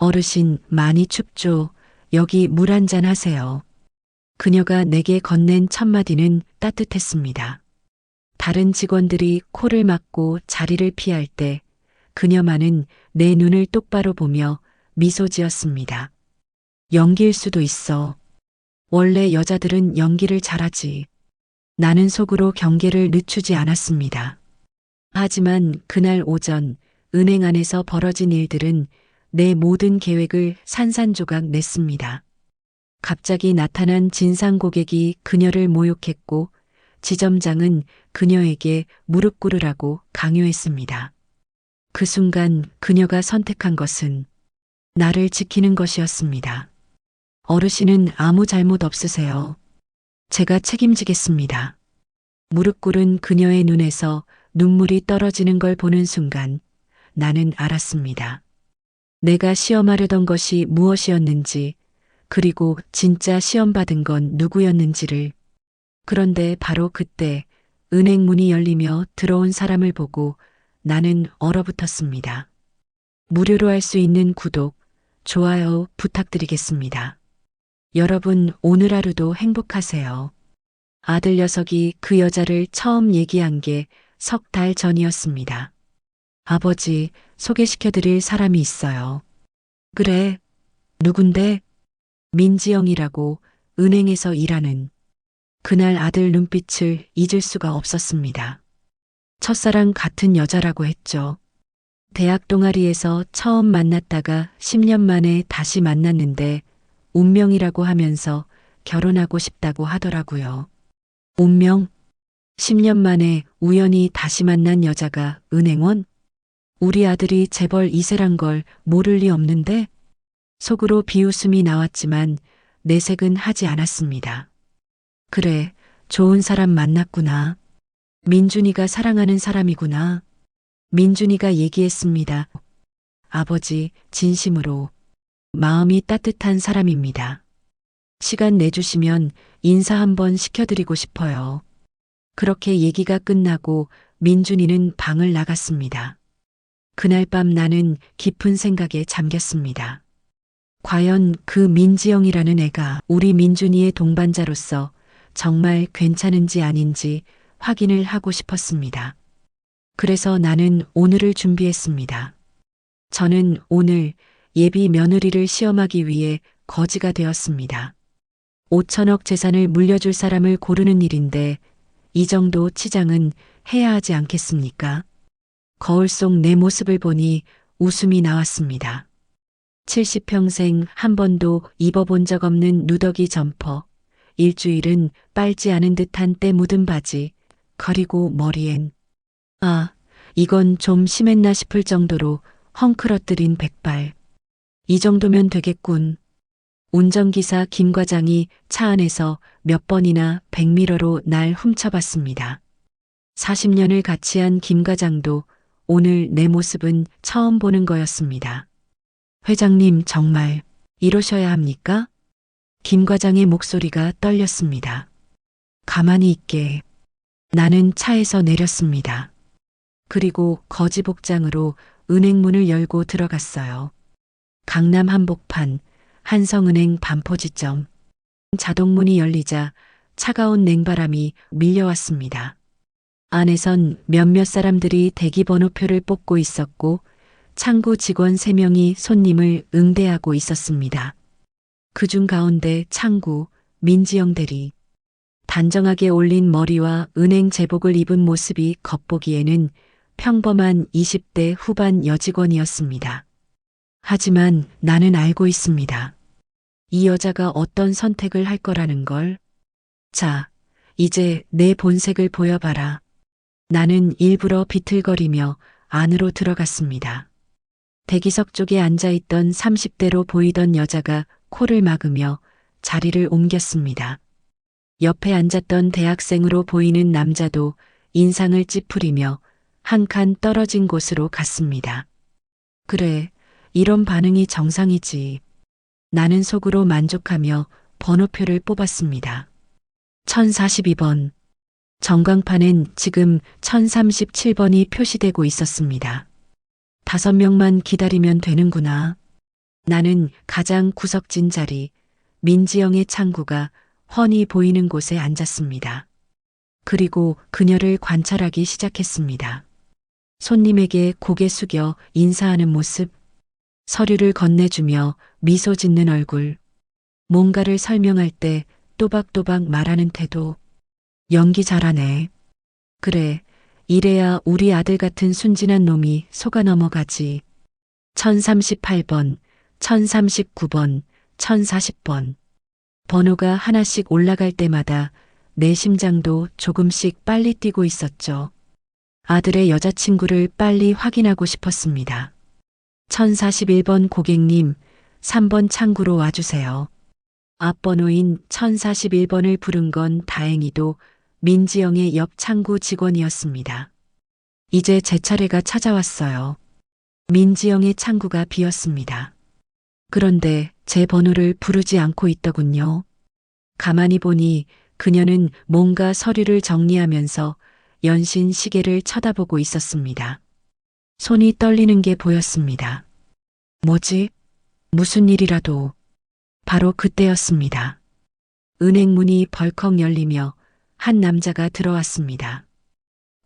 어르신, 많이 춥죠. 여기 물 한 잔 하세요. 그녀가 내게 건넨 첫마디는 따뜻했습니다. 다른 직원들이 코를 막고 자리를 피할 때 그녀만은 내 눈을 똑바로 보며 미소 지었습니다. 연기일 수도 있어. 원래 여자들은 연기를 잘하지. 나는 속으로 경계를 늦추지 않았습니다. 하지만 그날 오전 은행 안에서 벌어진 일들은 내 모든 계획을 산산조각 냈습니다. 갑자기 나타난 진상 고객이 그녀를 모욕했고 지점장은 그녀에게 무릎 꿇으라고 강요했습니다. 그 순간 그녀가 선택한 것은 나를 지키는 것이었습니다. 어르신은 아무 잘못 없으세요. 제가 책임지겠습니다. 무릎 꿇은 그녀의 눈에서 눈물이 떨어지는 걸 보는 순간 나는 알았습니다. 내가 시험하려던 것이 무엇이었는지, 그리고 진짜 시험 받은 건 누구였는지를. 그런데 바로 그때 은행 문이 열리며 들어온 사람을 보고 나는 얼어붙었습니다. 무료로 할 수 있는 구독, 좋아요 부탁드리겠습니다. 여러분 오늘 하루도 행복하세요. 아들 녀석이 그 여자를 처음 얘기한 게 석 달 전이었습니다. 아버지, 소개시켜드릴 사람이 있어요. 그래, 누군데? 민지영이라고, 은행에서 일하는. 그날 아들 눈빛을 잊을 수가 없었습니다. 첫사랑 같은 여자라고 했죠. 대학 동아리에서 처음 만났다가 10년 만에 다시 만났는데 운명이라고 하면서 결혼하고 싶다고 하더라고요. 운명? 10년 만에 우연히 다시 만난 여자가 은행원? 우리 아들이 재벌 2세란 걸 모를 리 없는데? 속으로 비웃음이 나왔지만 내색은 하지 않았습니다. 그래, 좋은 사람 만났구나. 민준이가 사랑하는 사람이구나. 민준이가 얘기했습니다. 아버지, 진심으로. 마음이 따뜻한 사람입니다. 시간 내주시면 인사 한번 시켜드리고 싶어요. 그렇게 얘기가 끝나고 민준이는 방을 나갔습니다. 그날 밤 나는 깊은 생각에 잠겼습니다. 과연 그 민지영이라는 애가 우리 민준이의 동반자로서 정말 괜찮은지 아닌지 확인을 하고 싶었습니다. 그래서 나는 오늘을 준비했습니다. 저는 오늘 예비 며느리를 시험하기 위해 거지가 되었습니다. 5천억 재산을 물려줄 사람을 고르는 일인데 이 정도 치장은 해야 하지 않겠습니까? 거울 속 내 모습을 보니 웃음이 나왔습니다. 70평생 한 번도 입어본 적 없는 누더기 점퍼, 일주일은 빨지 않은 듯한 때 묻은 바지, 그리고 머리엔 아, 이건 좀 심했나 싶을 정도로 헝클어뜨린 백발. 이 정도면 되겠군. 운전기사 김 과장이 차 안에서 몇 번이나 백미러로 날 훔쳐봤습니다. 40년을 같이 한 김 과장도 오늘 내 모습은 처음 보는 거였습니다. 회장님 정말 이러셔야 합니까? 김 과장의 목소리가 떨렸습니다. 가만히 있게. 나는 차에서 내렸습니다. 그리고 거지 복장으로 은행 문을 열고 들어갔어요. 강남 한복판, 한성은행 반포지점. 자동문이 열리자 차가운 냉바람이 밀려왔습니다. 안에선 몇몇 사람들이 대기번호표를 뽑고 있었고 창구 직원 3명이 손님을 응대하고 있었습니다. 그중 가운데 창구, 민지영 대리. 단정하게 올린 머리와 은행 제복을 입은 모습이 겉보기에는 평범한 20대 후반 여직원이었습니다. 하지만 나는 알고 있습니다. 이 여자가 어떤 선택을 할 거라는 걸. 자, 이제 내 본색을 보여봐라. 나는 일부러 비틀거리며 안으로 들어갔습니다. 대기석 쪽에 앉아있던 30대로 보이던 여자가 코를 막으며 자리를 옮겼습니다. 옆에 앉았던 대학생으로 보이는 남자도 인상을 찌푸리며 한 칸 떨어진 곳으로 갔습니다. 그래, 이런 반응이 정상이지. 나는 속으로 만족하며 번호표를 뽑았습니다. 1042번. 전광판엔 지금 1037번이 표시되고 있었습니다. 5명만 기다리면 되는구나. 나는 가장 구석진 자리, 민지영의 창구가 훤히 보이는 곳에 앉았습니다. 그리고 그녀를 관찰하기 시작했습니다. 손님에게 고개 숙여 인사하는 모습, 서류를 건네주며 미소 짓는 얼굴, 뭔가를 설명할 때 또박또박 말하는 태도. 연기 잘하네. 그래, 이래야 우리 아들 같은 순진한 놈이 속아 넘어가지. 1038번, 1039번, 1040번. 번호가 하나씩 올라갈 때마다 내 심장도 조금씩 빨리 뛰고 있었죠. 아들의 여자친구를 빨리 확인하고 싶었습니다. 1041번 고객님, 3번 창구로 와주세요. 앞번호인 1041번을 부른 건 다행히도 민지영의 옆 창구 직원이었습니다. 이제 제 차례가 찾아왔어요. 민지영의 창구가 비었습니다. 그런데 제 번호를 부르지 않고 있더군요. 가만히 보니 그녀는 뭔가 서류를 정리하면서 연신 시계를 쳐다보고 있었습니다. 손이 떨리는 게 보였습니다. 뭐지? 무슨 일이라도. 바로 그때였습니다. 은행 문이 벌컥 열리며 한 남자가 들어왔습니다.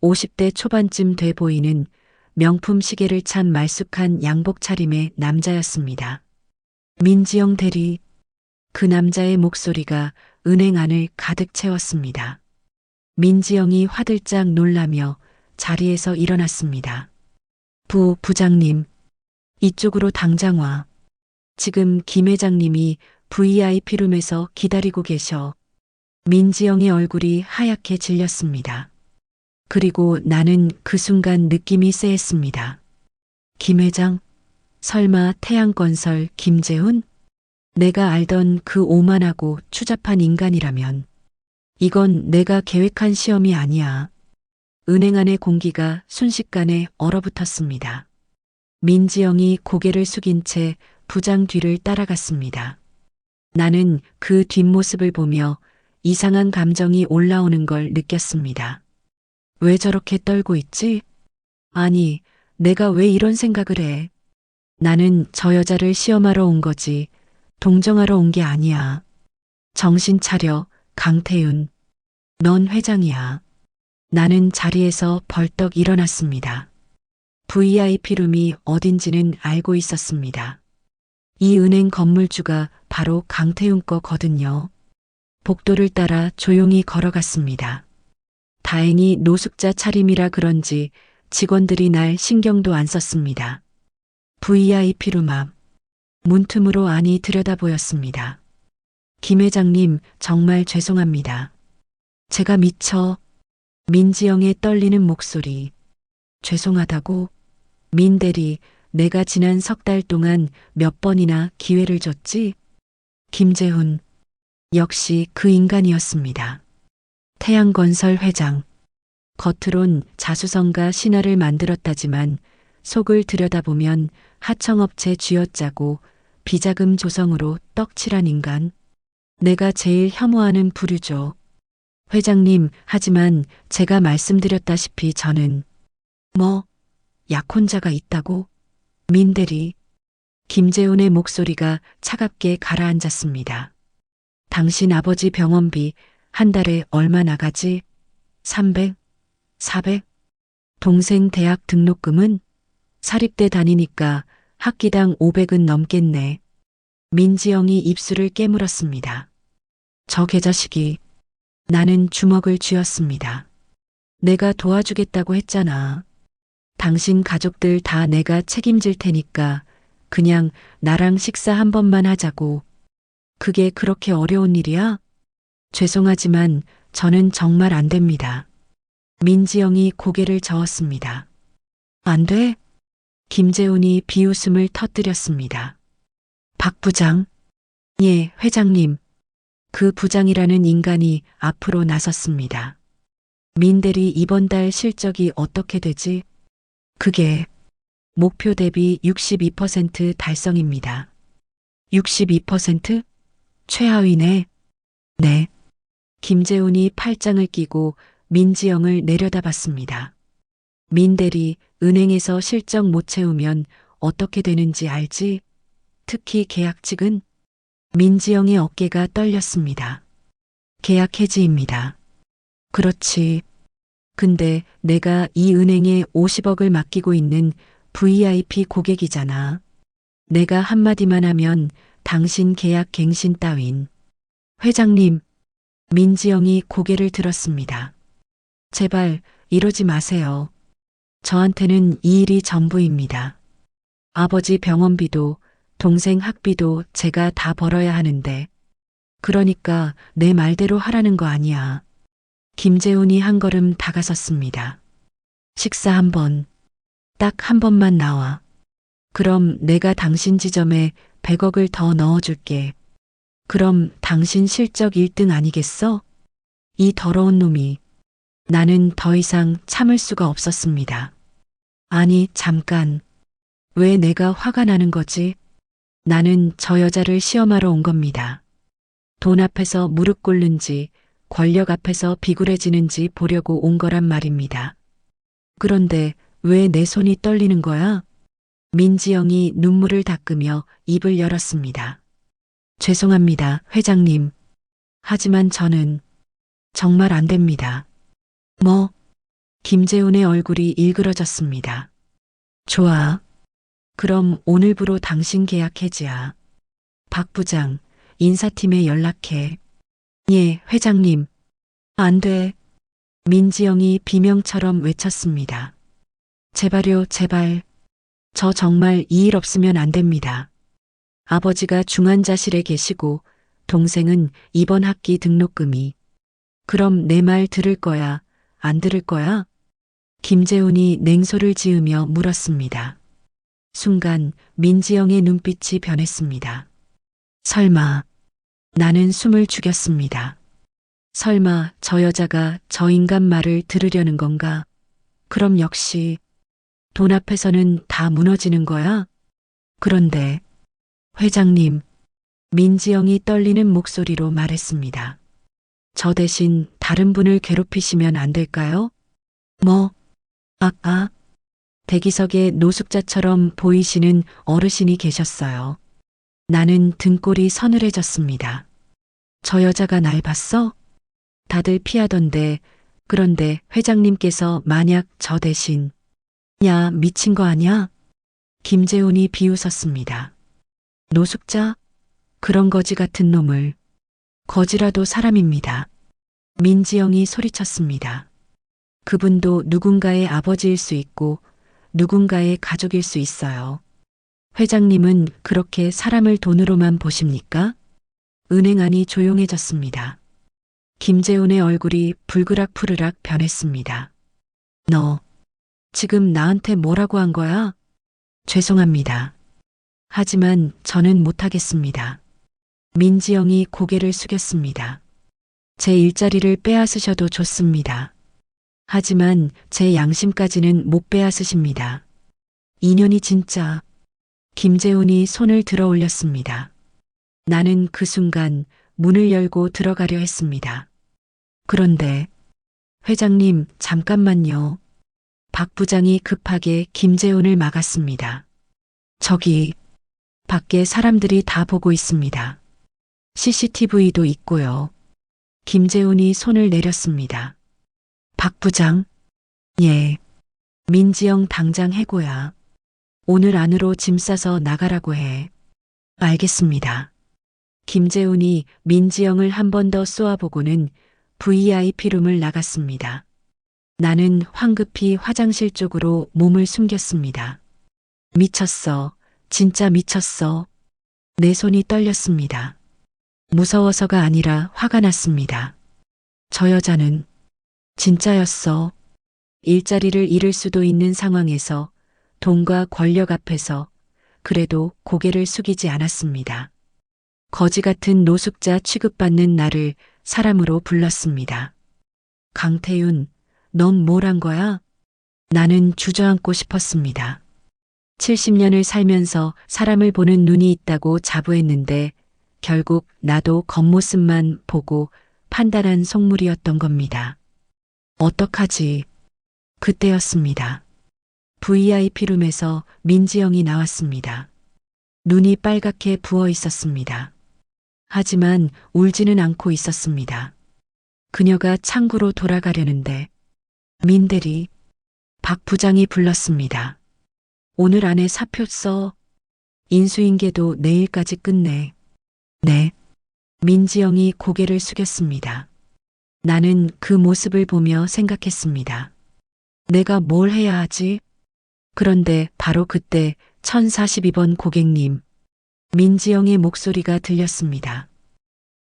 50대 초반쯤 돼 보이는 명품 시계를 찬 말쑥한 양복 차림의 남자였습니다. 민지영 대리. 그 남자의 목소리가 은행 안을 가득 채웠습니다. 민지영이 화들짝 놀라며 자리에서 일어났습니다. 부장님, 이쪽으로 당장 와. 지금 김 회장님이 VIP룸에서 기다리고 계셔. 민지영의 얼굴이 하얗게 질렸습니다. 그리고 나는 그 순간 느낌이 쎄했습니다. 김 회장? 설마 태양건설 김재훈? 내가 알던 그 오만하고 추잡한 인간이라면 이건 내가 계획한 시험이 아니야. 은행 안의 공기가 순식간에 얼어붙었습니다. 민지영이 고개를 숙인 채 부장 뒤를 따라갔습니다. 나는 그 뒷모습을 보며 이상한 감정이 올라오는 걸 느꼈습니다. 왜 저렇게 떨고 있지? 아니, 내가 왜 이런 생각을 해? 나는 저 여자를 시험하러 온 거지, 동정하러 온 게 아니야. 정신 차려, 강태윤. 넌 회장이야. 나는 자리에서 벌떡 일어났습니다. VIP룸이 어딘지는 알고 있었습니다. 이 은행 건물주가 바로 강태윤 거거든요. 복도를 따라 조용히 걸어갔습니다. 다행히 노숙자 차림이라 그런지 직원들이 날 신경도 안 썼습니다. VIP룸 앞 문틈으로 안이 들여다 보였습니다. 김 회장님, 정말 죄송합니다. 제가 미처. 민지영의 떨리는 목소리. 죄송하다고? 민 대리, 내가 지난 석 달 동안 몇 번이나 기회를 줬지? 김재훈. 역시 그 인간이었습니다. 태양건설 회장. 겉으론 자수성가 신화를 만들었다지만 속을 들여다보면 하청업체 쥐어짜고 비자금 조성으로 떡칠한 인간. 내가 제일 혐오하는 부류죠. 회장님, 하지만 제가 말씀드렸다시피 저는 약혼자가 있다고? 민 대리. 김재훈의 목소리가 차갑게 가라앉았습니다. 당신 아버지 병원비 한 달에 얼마 나가지? 300? 400? 동생 대학 등록금은? 사립대 다니니까 학기당 500은 넘겠네. 민지영이 입술을 깨물었습니다. 저 개자식이. 나는 주먹을 쥐었습니다. 내가 도와주겠다고 했잖아. 당신 가족들 다 내가 책임질 테니까 그냥 나랑 식사 한 번만 하자고. 그게 그렇게 어려운 일이야? 죄송하지만 저는 정말 안 됩니다. 민지영이 고개를 저었습니다. 안 돼? 김재훈이 비웃음을 터뜨렸습니다. 박 부장. 예, 회장님. 그 부장이라는 인간이 앞으로 나섰습니다. 민 대리 이번 달 실적이 어떻게 되지? 그게 목표 대비 62% 달성입니다. 62%? 최하위네. 네. 김재훈이 팔짱을 끼고 민지영을 내려다봤습니다. 민 대리, 은행에서 실적 못 채우면 어떻게 되는지 알지? 특히 계약 측은 민지영의 어깨가 떨렸습니다. 계약 해지입니다. 그렇지. 근데 내가 이 은행에 50억을 맡기고 있는 VIP 고객이잖아. 내가 한마디만 하면 당신 계약 갱신 따윈. 회장님, 민지영이 고개를 들었습니다. 제발 이러지 마세요. 저한테는 이 일이 전부입니다. 아버지 병원비도 동생 학비도 제가 다 벌어야 하는데. 그러니까 내 말대로 하라는 거 아니야. 김재훈이 한 걸음 다가섰습니다. 식사 한 번, 딱 한 번만 나와. 그럼 내가 당신 지점에 100억을 더 넣어줄게. 그럼 당신 실적 1등 아니겠어? 이 더러운 놈이. 나는 더 이상 참을 수가 없었습니다. 아니, 잠깐. 왜 내가 화가 나는 거지? 나는 저 여자를 시험하러 온 겁니다. 돈 앞에서 무릎 꿇는지, 권력 앞에서 비굴해지는지 보려고 온 거란 말입니다. 그런데 왜 내 손이 떨리는 거야? 민지영이 눈물을 닦으며 입을 열었습니다. 죄송합니다, 회장님. 하지만 저는 정말 안 됩니다. 뭐? 김재훈의 얼굴이 일그러졌습니다. 좋아. 그럼 오늘부로 당신 계약 해지야. 박 부장, 인사팀에 연락해. 예, 회장님. 안 돼. 민지영이 비명처럼 외쳤습니다. 제발요, 제발. 저 정말 이 일 없으면 안 됩니다. 아버지가 중환자실에 계시고 동생은 이번 학기 등록금이. 그럼 내 말 들을 거야, 안 들을 거야? 김재훈이 냉소를 지으며 물었습니다. 순간 민지영의 눈빛이 변했습니다. 설마. 나는 숨을 죽였습니다. 설마 저 여자가 저 인간 말을 들으려는 건가? 그럼 역시 돈 앞에서는 다 무너지는 거야? 그런데 회장님, 민지영이 떨리는 목소리로 말했습니다. 저 대신 다른 분을 괴롭히시면 안 될까요? 뭐? 대기석에 노숙자처럼 보이시는 어르신이 계셨어요. 나는 등골이 서늘해졌습니다. 저 여자가 날 봤어? 다들 피하던데, 그런데 회장님께서 만약 저 대신, 야, 미친 거 아니야? 김재훈이 비웃었습니다. 노숙자? 그런 거지 같은 놈을. 거지라도 사람입니다. 민지영이 소리쳤습니다. 그분도 누군가의 아버지일 수 있고 누군가의 가족일 수 있어요. 회장님은 그렇게 사람을 돈으로만 보십니까? 은행 안이 조용해졌습니다. 김재훈의 얼굴이 불그락푸르락 변했습니다. 너 지금 나한테 뭐라고 한 거야? 죄송합니다. 하지만 저는 못하겠습니다. 민지영이 고개를 숙였습니다. 제 일자리를 빼앗으셔도 좋습니다. 하지만 제 양심까지는 못 빼앗으십니다. 인연이 진짜. 김재훈이 손을 들어 올렸습니다. 나는 그 순간 문을 열고 들어가려 했습니다. 그런데 회장님, 잠깐만요. 박 부장이 급하게 김재훈을 막았습니다. 저기 밖에 사람들이 다 보고 있습니다. CCTV도 있고요. 김재훈이 손을 내렸습니다. 박 부장? 예. 민지영 당장 해고야. 오늘 안으로 짐 싸서 나가라고 해. 알겠습니다. 김재훈이 민지영을 한 번 더 쏘아보고는 VIP룸을 나갔습니다. 나는 황급히 화장실 쪽으로 몸을 숨겼습니다. 미쳤어. 진짜 미쳤어. 내 손이 떨렸습니다. 무서워서가 아니라 화가 났습니다. 저 여자는 진짜였어. 일자리를 잃을 수도 있는 상황에서 돈과 권력 앞에서 그래도 고개를 숙이지 않았습니다. 거지 같은 노숙자 취급받는 나를 사람으로 불렀습니다. 강태윤, 넌 뭘 한 거야? 나는 주저앉고 싶었습니다. 70년을 살면서 사람을 보는 눈이 있다고 자부했는데 결국 나도 겉모습만 보고 판단한 속물이었던 겁니다. 어떡하지? 그때였습니다. VIP룸에서 민지영이 나왔습니다. 눈이 빨갛게 부어 있었습니다. 하지만 울지는 않고 있었습니다. 그녀가 창구로 돌아가려는데 민대리, 박 부장이 불렀습니다. 오늘 안에 사표 써. 인수인계도 내일까지 끝내. 네. 민지영이 고개를 숙였습니다. 나는 그 모습을 보며 생각했습니다. 내가 뭘 해야 하지? 그런데 바로 그때 1042번 고객님, 민지영의 목소리가 들렸습니다.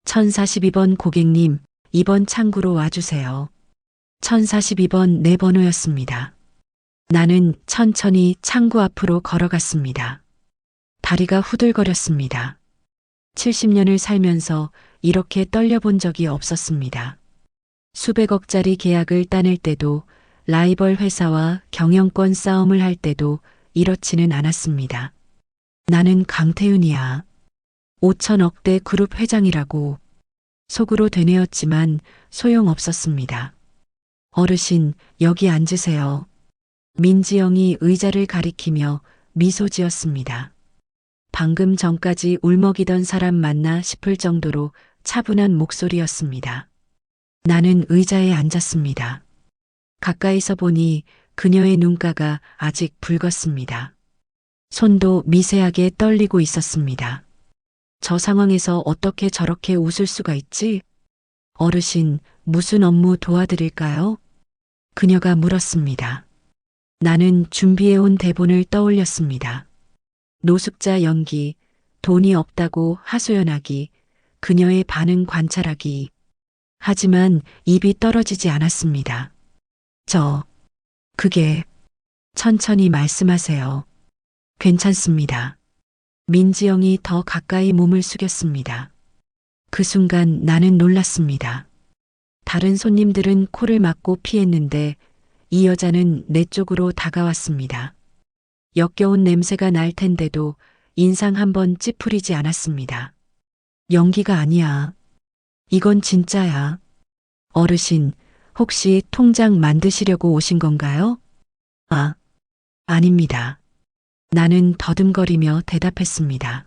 1042번 고객님, 이번 창구로 와주세요. 1042번 내 번호였습니다. 나는 천천히 창구 앞으로 걸어갔습니다. 다리가 후들거렸습니다. 70년을 살면서 이렇게 떨려본 적이 없었습니다. 수백억짜리 계약을 따낼 때도, 라이벌 회사와 경영권 싸움을 할 때도 이렇지는 않았습니다. 나는 강태윤이야. 5천억대 그룹 회장이라고. 속으로 되뇌었지만 소용없었습니다. 어르신, 여기 앉으세요. 민지영이 의자를 가리키며 미소 지었습니다. 방금 전까지 울먹이던 사람 맞나 싶을 정도로 차분한 목소리였습니다. 나는 의자에 앉았습니다. 가까이서 보니 그녀의 눈가가 아직 붉었습니다. 손도 미세하게 떨리고 있었습니다. 저 상황에서 어떻게 저렇게 웃을 수가 있지? 어르신, 무슨 업무 도와드릴까요? 그녀가 물었습니다. 나는 준비해온 대본을 떠올렸습니다. 노숙자 연기, 돈이 없다고 하소연하기, 그녀의 반응 관찰하기. 하지만 입이 떨어지지 않았습니다. 그게, 천천히 말씀하세요. 괜찮습니다. 민지영이 더 가까이 몸을 숙였습니다. 그 순간 나는 놀랐습니다. 다른 손님들은 코를 막고 피했는데 이 여자는 내 쪽으로 다가왔습니다. 역겨운 냄새가 날 텐데도 인상 한번 찌푸리지 않았습니다. 연기가 아니야. 이건 진짜야. 어르신, 혹시 통장 만드시려고 오신 건가요? 아닙니다. 나는 더듬거리며 대답했습니다.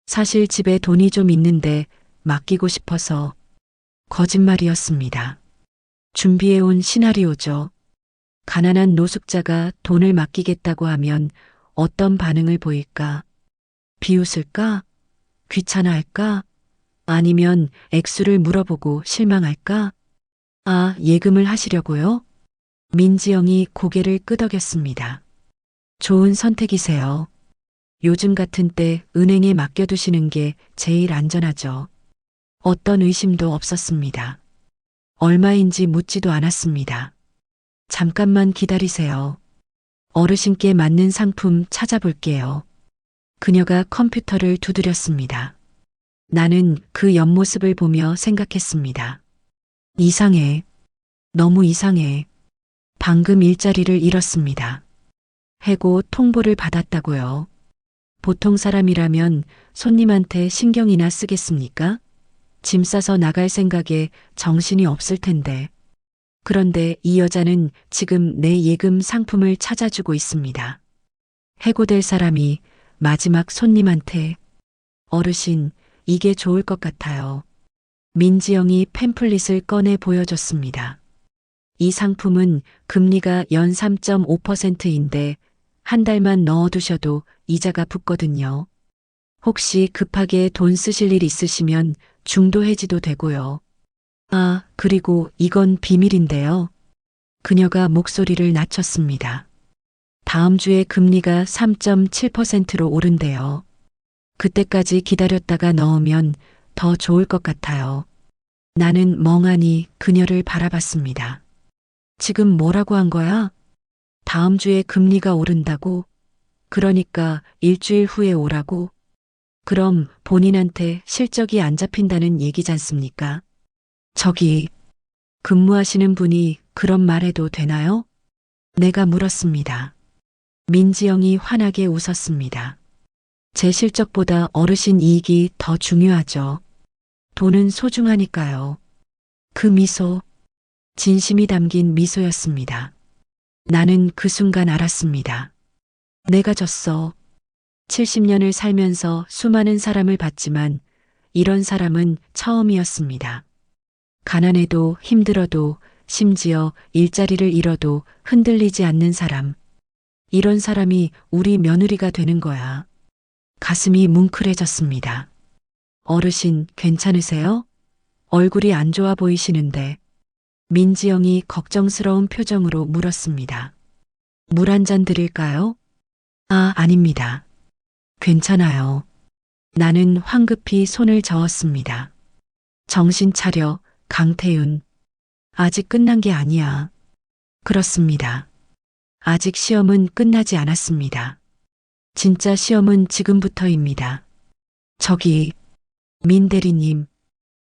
사실 집에 돈이 좀 있는데 맡기고 싶어서. 거짓말이었습니다. 준비해온 시나리오죠. 가난한 노숙자가 돈을 맡기겠다고 하면 어떤 반응을 보일까? 비웃을까? 귀찮아할까? 아니면 액수를 물어보고 실망할까? 예금을 하시려고요? 민지영이 고개를 끄덕였습니다. 좋은 선택이세요. 요즘 같은 때 은행에 맡겨두시는 게 제일 안전하죠. 어떤 의심도 없었습니다. 얼마인지 묻지도 않았습니다. 잠깐만 기다리세요. 어르신께 맞는 상품 찾아볼게요. 그녀가 컴퓨터를 두드렸습니다. 나는 그 옆모습을 보며 생각했습니다. 이상해. 너무 이상해. 방금 일자리를 잃었습니다. 해고 통보를 받았다고요. 보통 사람이라면 손님한테 신경이나 쓰겠습니까? 짐 싸서 나갈 생각에 정신이 없을 텐데. 그런데 이 여자는 지금 내 예금 상품을 찾아주고 있습니다. 해고될 사람이 마지막 손님한테. 어르신, 이게 좋을 것 같아요. 민지영이 팸플릿을 꺼내 보여줬습니다. 이 상품은 금리가 연 3.5%인데 한 달만 넣어두셔도 이자가 붙거든요. 혹시 급하게 돈 쓰실 일 있으시면 중도 해지도 되고요. 그리고 이건 비밀인데요. 그녀가 목소리를 낮췄습니다. 다음 주에 금리가 3.7%로 오른대요. 그때까지 기다렸다가 넣으면 더 좋을 것 같아요. 나는 멍하니 그녀를 바라봤습니다. 지금 뭐라고 한 거야? 다음 주에 금리가 오른다고? 그러니까 일주일 후에 오라고? 그럼 본인한테 실적이 안 잡힌다는 얘기잖습니까? 저기, 근무하시는 분이 그런 말 해도 되나요? 내가 물었습니다. 민지영이 환하게 웃었습니다. 제 실적보다 어르신 이익이 더 중요하죠. 돈은 소중하니까요. 그 미소, 진심이 담긴 미소였습니다. 나는 그 순간 알았습니다. 내가 졌어. 70년을 살면서 수많은 사람을 봤지만 이런 사람은 처음이었습니다. 가난해도 힘들어도 심지어 일자리를 잃어도 흔들리지 않는 사람. 이런 사람이 우리 며느리가 되는 거야. 가슴이 뭉클해졌습니다. 어르신, 괜찮으세요? 얼굴이 안 좋아 보이시는데. 민지영이 걱정스러운 표정으로 물었습니다. 물 한 잔 드릴까요? 아, 아닙니다. 괜찮아요. 나는 황급히 손을 저었습니다. 정신 차려, 강태윤. 아직 끝난 게 아니야. 그렇습니다. 아직 시험은 끝나지 않았습니다. 진짜 시험은 지금부터입니다. 저기, 민 대리님.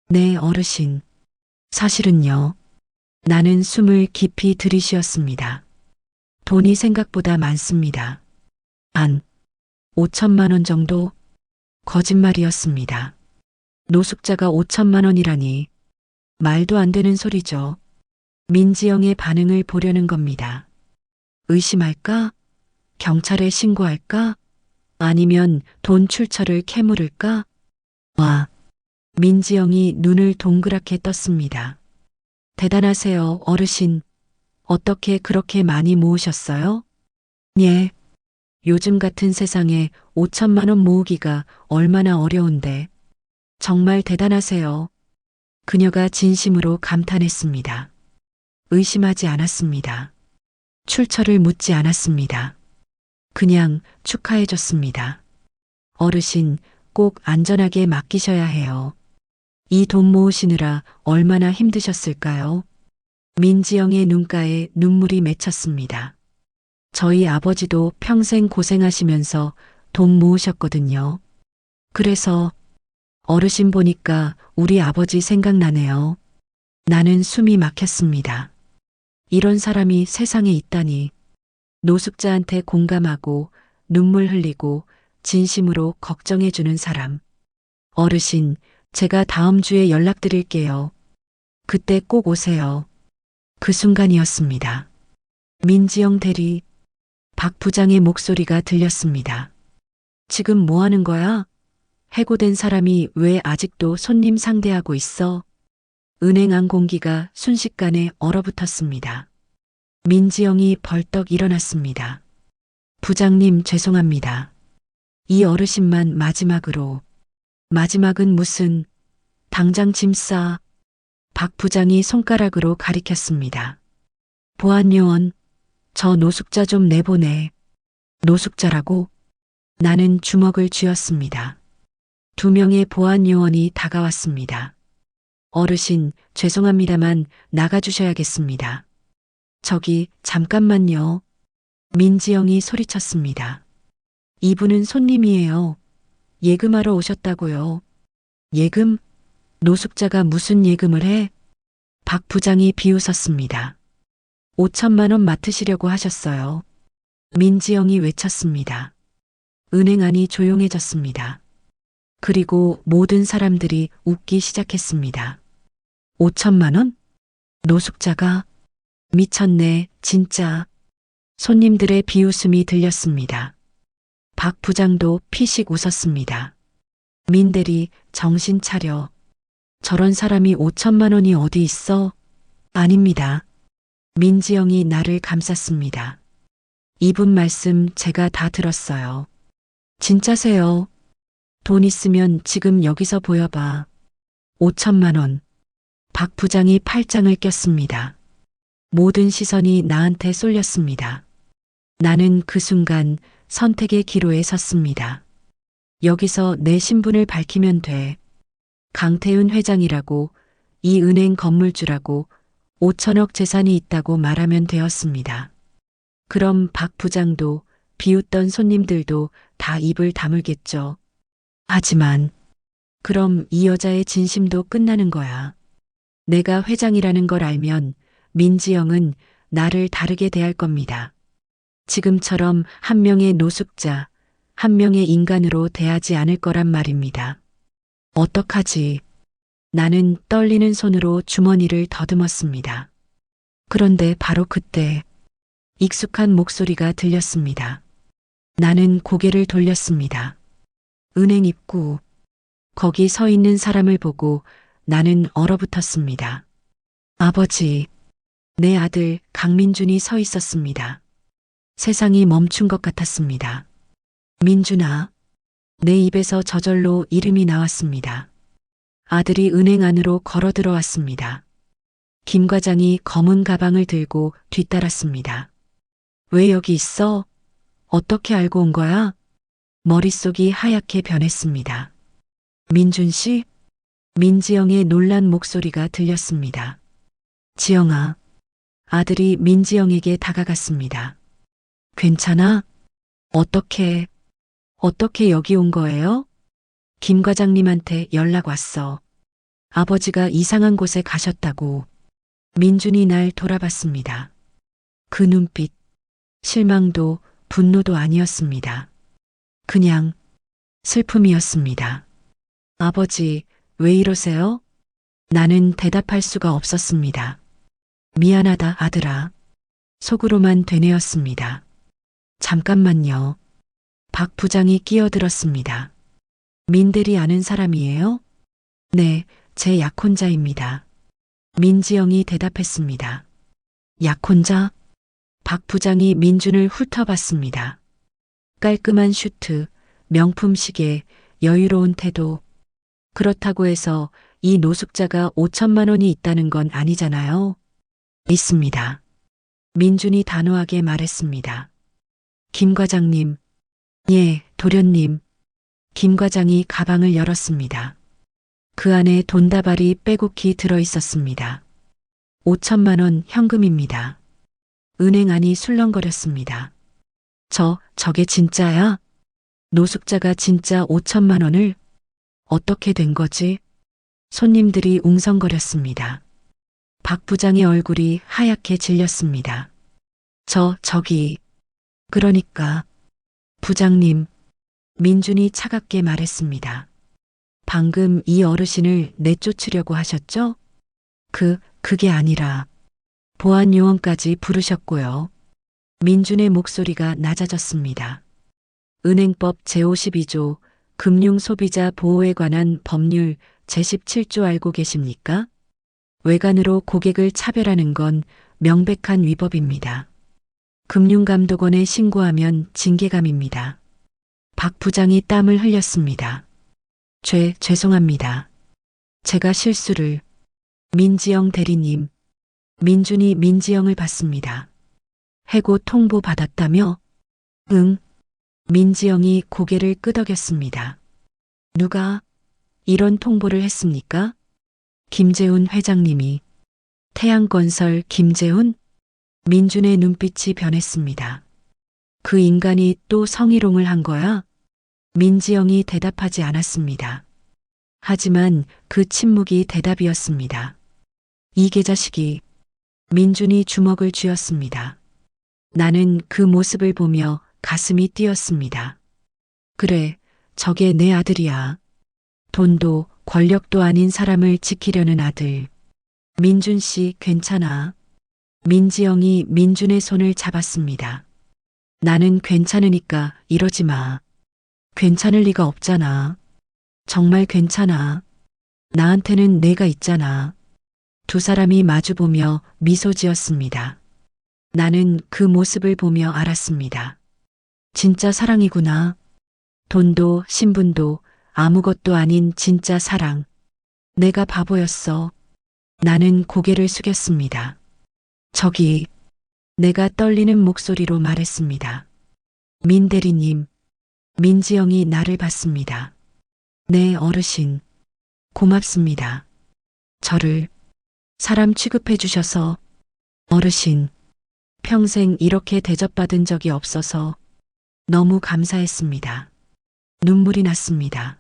네, 어르신. 사실은요. 나는 숨을 깊이 들이쉬었습니다. 돈이 생각보다 많습니다. 한 5천만 원 정도? 거짓말이었습니다. 노숙자가 5천만 원이라니. 말도 안 되는 소리죠. 민지영의 반응을 보려는 겁니다. 의심할까? 경찰에 신고할까? 아니면 돈 출처를 캐물을까? 와, 민지영이 눈을 동그랗게 떴습니다. 대단하세요, 어르신. 어떻게 그렇게 많이 모으셨어요? 예. 요즘 같은 세상에 5천만 원 모으기가 얼마나 어려운데. 정말 대단하세요. 그녀가 진심으로 감탄했습니다. 의심하지 않았습니다. 출처를 묻지 않았습니다. 그냥 축하해줬습니다. 어르신, 꼭 안전하게 맡기셔야 해요. 이 돈 모으시느라 얼마나 힘드셨을까요? 민지영의 눈가에 눈물이 맺혔습니다. 저희 아버지도 평생 고생하시면서 돈 모으셨거든요. 그래서 어르신 보니까 우리 아버지 생각나네요. 나는 숨이 막혔습니다. 이런 사람이 세상에 있다니. 노숙자한테 공감하고 눈물 흘리고 진심으로 걱정해주는 사람. 어르신, 제가 다음 주에 연락드릴게요. 그때 꼭 오세요. 그 순간이었습니다. 민지영 대리, 박 부장의 목소리가 들렸습니다. 지금 뭐 하는 거야? 해고된 사람이 왜 아직도 손님 상대하고 있어? 은행 안 공기가 순식간에 얼어붙었습니다. 민지영이 벌떡 일어났습니다. 부장님 죄송합니다. 이 어르신만 마지막으로. 마지막은 무슨, 당장 짐 싸. 박 부장이 손가락으로 가리켰습니다. 보안요원, 저 노숙자 좀 내보내. 노숙자라고? 나는 주먹을 쥐었습니다. 2명의 보안요원이 다가왔습니다. 어르신, 죄송합니다만 나가주셔야겠습니다. 저기, 잠깐만요. 민지영이 소리쳤습니다. 이분은 손님이에요. 예금하러 오셨다고요. 예금? 노숙자가 무슨 예금을 해? 박 부장이 비웃었습니다. 5천만 원 맡으시려고 하셨어요. 민지영이 외쳤습니다. 은행 안이 조용해졌습니다. 그리고 모든 사람들이 웃기 시작했습니다. 5천만 원? 노숙자가? 미쳤네, 진짜. 손님들의 비웃음이 들렸습니다. 박 부장도 피식 웃었습니다. 민 대리, 정신 차려. 저런 사람이 5천만 원이 어디 있어? 아닙니다. 민지영이 나를 감쌌습니다. 이분 말씀 제가 다 들었어요. 진짜세요? 돈 있으면 지금 여기서 보여봐. 5천만 원. 박 부장이 팔짱을 꼈습니다. 모든 시선이 나한테 쏠렸습니다. 나는 그 순간 선택의 기로에 섰습니다. 여기서 내 신분을 밝히면 돼. 강태윤 회장이라고, 이 은행 건물주라고, 5천억 재산이 있다고 말하면 되었습니다. 그럼 박 부장도 비웃던 손님들도 다 입을 다물겠죠. 하지만 그럼 이 여자의 진심도 끝나는 거야. 내가 회장이라는 걸 알면 민지영은 나를 다르게 대할 겁니다. 지금처럼 한 명의 노숙자, 한 명의 인간으로 대하지 않을 거란 말입니다. 어떡하지? 나는 떨리는 손으로 주머니를 더듬었습니다. 그런데 바로 그때 익숙한 목소리가 들렸습니다. 나는 고개를 돌렸습니다. 은행 입구. 거기 서 있는 사람을 보고 나는 얼어붙었습니다. 아버지, 내 아들 강민준이 서 있었습니다. 세상이 멈춘 것 같았습니다. 민준아. 내 입에서 저절로 이름이 나왔습니다. 아들이 은행 안으로 걸어 들어왔습니다. 김 과장이 검은 가방을 들고 뒤따랐습니다. 왜 여기 있어? 어떻게 알고 온 거야? 머릿속이 하얗게 변했습니다. 민준 씨? 민지영의 놀란 목소리가 들렸습니다. 지영아. 아들이 민지영에게 다가갔습니다. 괜찮아? 어떻게 여기 온 거예요? 김 과장님한테 연락 왔어. 아버지가 이상한 곳에 가셨다고. 민준이 날 돌아봤습니다. 그 눈빛, 실망도 분노도 아니었습니다. 그냥 슬픔이었습니다. 아버지, 왜 이러세요? 나는 대답할 수가 없었습니다. 미안하다, 아들아. 속으로만 되뇌었습니다. 잠깐만요. 박 부장이 끼어들었습니다. 민대리 아는 사람이에요? 네, 제 약혼자입니다. 민지영이 대답했습니다. 약혼자? 박 부장이 민준을 훑어봤습니다. 깔끔한 슈트, 명품 시계, 여유로운 태도. 그렇다고 해서 이 노숙자가 5천만 원이 있다는 건 아니잖아요. 있습니다. 민준이 단호하게 말했습니다. 김 과장님. 예, 도련님. 김 과장이 가방을 열었습니다. 그 안에 돈다발이 빼곡히 들어 있었습니다. 5천만 원 현금입니다. 은행 안이 술렁거렸습니다. 저게 진짜야? 노숙자가 진짜 5천만 원을? 어떻게 된 거지? 손님들이 웅성거렸습니다. 박 부장의 얼굴이 하얗게 질렸습니다. 저기. 그러니까. 부장님. 민준이 차갑게 말했습니다. 방금 이 어르신을 내쫓으려고 하셨죠? 그게 아니라 보안 요원까지 부르셨고요. 민준의 목소리가 낮아졌습니다. 은행법 제52조 금융소비자 보호에 관한 법률 제17조 알고 계십니까? 외관으로 고객을 차별하는 건 명백한 위법입니다. 금융감독원에 신고하면 징계감입니다. 박 부장이 땀을 흘렸습니다. 죄송합니다. 제가 실수를. 민지영 대리님. 민준이 민지영을 봤습니다. 해고 통보 받았다며? 응. 민지영이 고개를 끄덕였습니다. 누가 이런 통보를 했습니까? 김재훈 회장님이. 태양건설 김재훈? 민준의 눈빛이 변했습니다. 그 인간이 또 성희롱을 한 거야? 민지영이 대답하지 않았습니다. 하지만 그 침묵이 대답이었습니다. 이 개자식이. 민준이 주먹을 쥐었습니다. 나는 그 모습을 보며 가슴이 뛰었습니다. 그래, 저게 내 아들이야. 돈도 권력도 아닌 사람을 지키려는 아들. 민준 씨 괜찮아. 민지영이 민준의 손을 잡았습니다. 나는 괜찮으니까 이러지 마. 괜찮을 리가 없잖아. 정말 괜찮아. 나한테는 내가 있잖아. 두 사람이 마주보며 미소 지었습니다. 나는 그 모습을 보며 알았습니다. 진짜 사랑이구나. 돈도 신분도 아무것도 아닌 진짜 사랑. 내가 바보였어. 나는 고개를 숙였습니다. 저기. 내가 떨리는 목소리로 말했습니다. 민 대리님. 민지영이 나를 봤습니다. 네, 어르신. 고맙습니다. 저를 사람 취급해 주셔서. 어르신. 평생 이렇게 대접받은 적이 없어서 너무 감사했습니다. 눈물이 났습니다.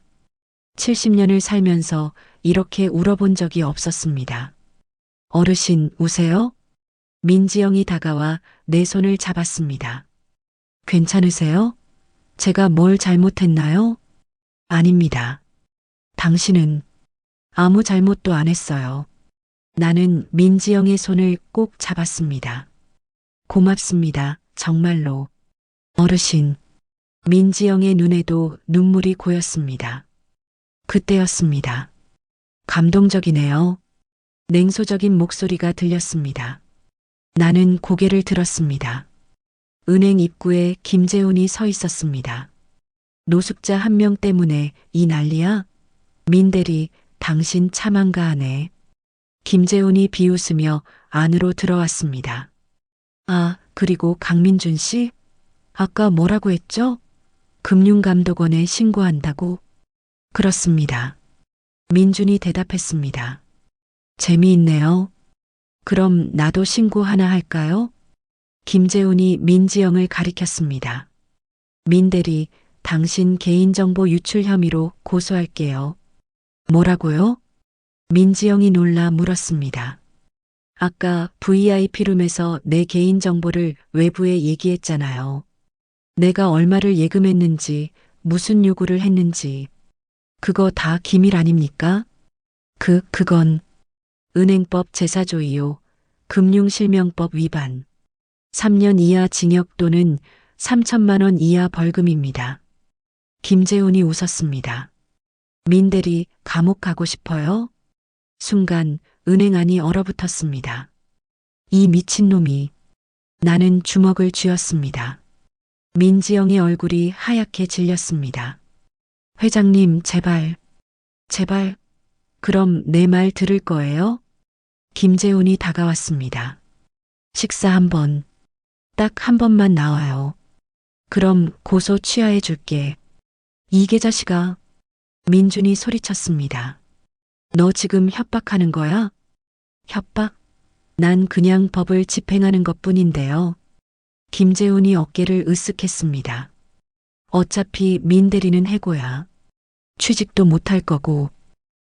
70년을 살면서 이렇게 울어본 적이 없었습니다. 어르신, 우세요? 민지영이 다가와 내 손을 잡았습니다. 괜찮으세요? 제가 뭘 잘못했나요? 아닙니다. 당신은 아무 잘못도 안 했어요. 나는 민지영의 손을 꼭 잡았습니다. 고맙습니다. 정말로. 어르신. 민지영의 눈에도 눈물이 고였습니다. 그때였습니다. 감동적이네요. 냉소적인 목소리가 들렸습니다. 나는 고개를 들었습니다. 은행 입구에 김재훈이 서 있었습니다. 노숙자 한 명 때문에 이 난리야? 민대리, 당신 참 한가하네. 김재훈이 비웃으며 안으로 들어왔습니다. 아, 그리고 강민준 씨? 아까 뭐라고 했죠? 금융감독원에 신고한다고? 그렇습니다. 민준이 대답했습니다. 재미있네요. 그럼 나도 신고 하나 할까요? 김재훈이 민지영을 가리켰습니다. 민대리, 당신 개인정보 유출 혐의로 고소할게요. 뭐라고요? 민지영이 놀라 물었습니다. 아까 VIP룸에서 내 개인정보를 외부에 얘기했잖아요. 내가 얼마를 예금했는지, 무슨 요구를 했는지. 그거 다 기밀 아닙니까? 그건 은행법 제사조이요. 금융실명법 위반. 3년 이하 징역 또는 3천만 원 이하 벌금입니다. 김재훈이 웃었습니다. 민대리, 감옥 가고 싶어요? 순간 은행 안이 얼어붙었습니다. 이 미친놈이. 나는 주먹을 쥐었습니다. 민지영의 얼굴이 하얗게 질렸습니다. 회장님, 제발. 제발. 그럼 내 말 들을 거예요? 김재훈이 다가왔습니다. 식사 한 번. 딱 한 번만 나와요. 그럼 고소 취하해 줄게. 이 계자식아. 민준이 소리쳤습니다. 너 지금 협박하는 거야? 협박? 난 그냥 법을 집행하는 것뿐인데요. 김재훈이 어깨를 으쓱했습니다. 어차피 민대리는 해고야. 취직도 못할 거고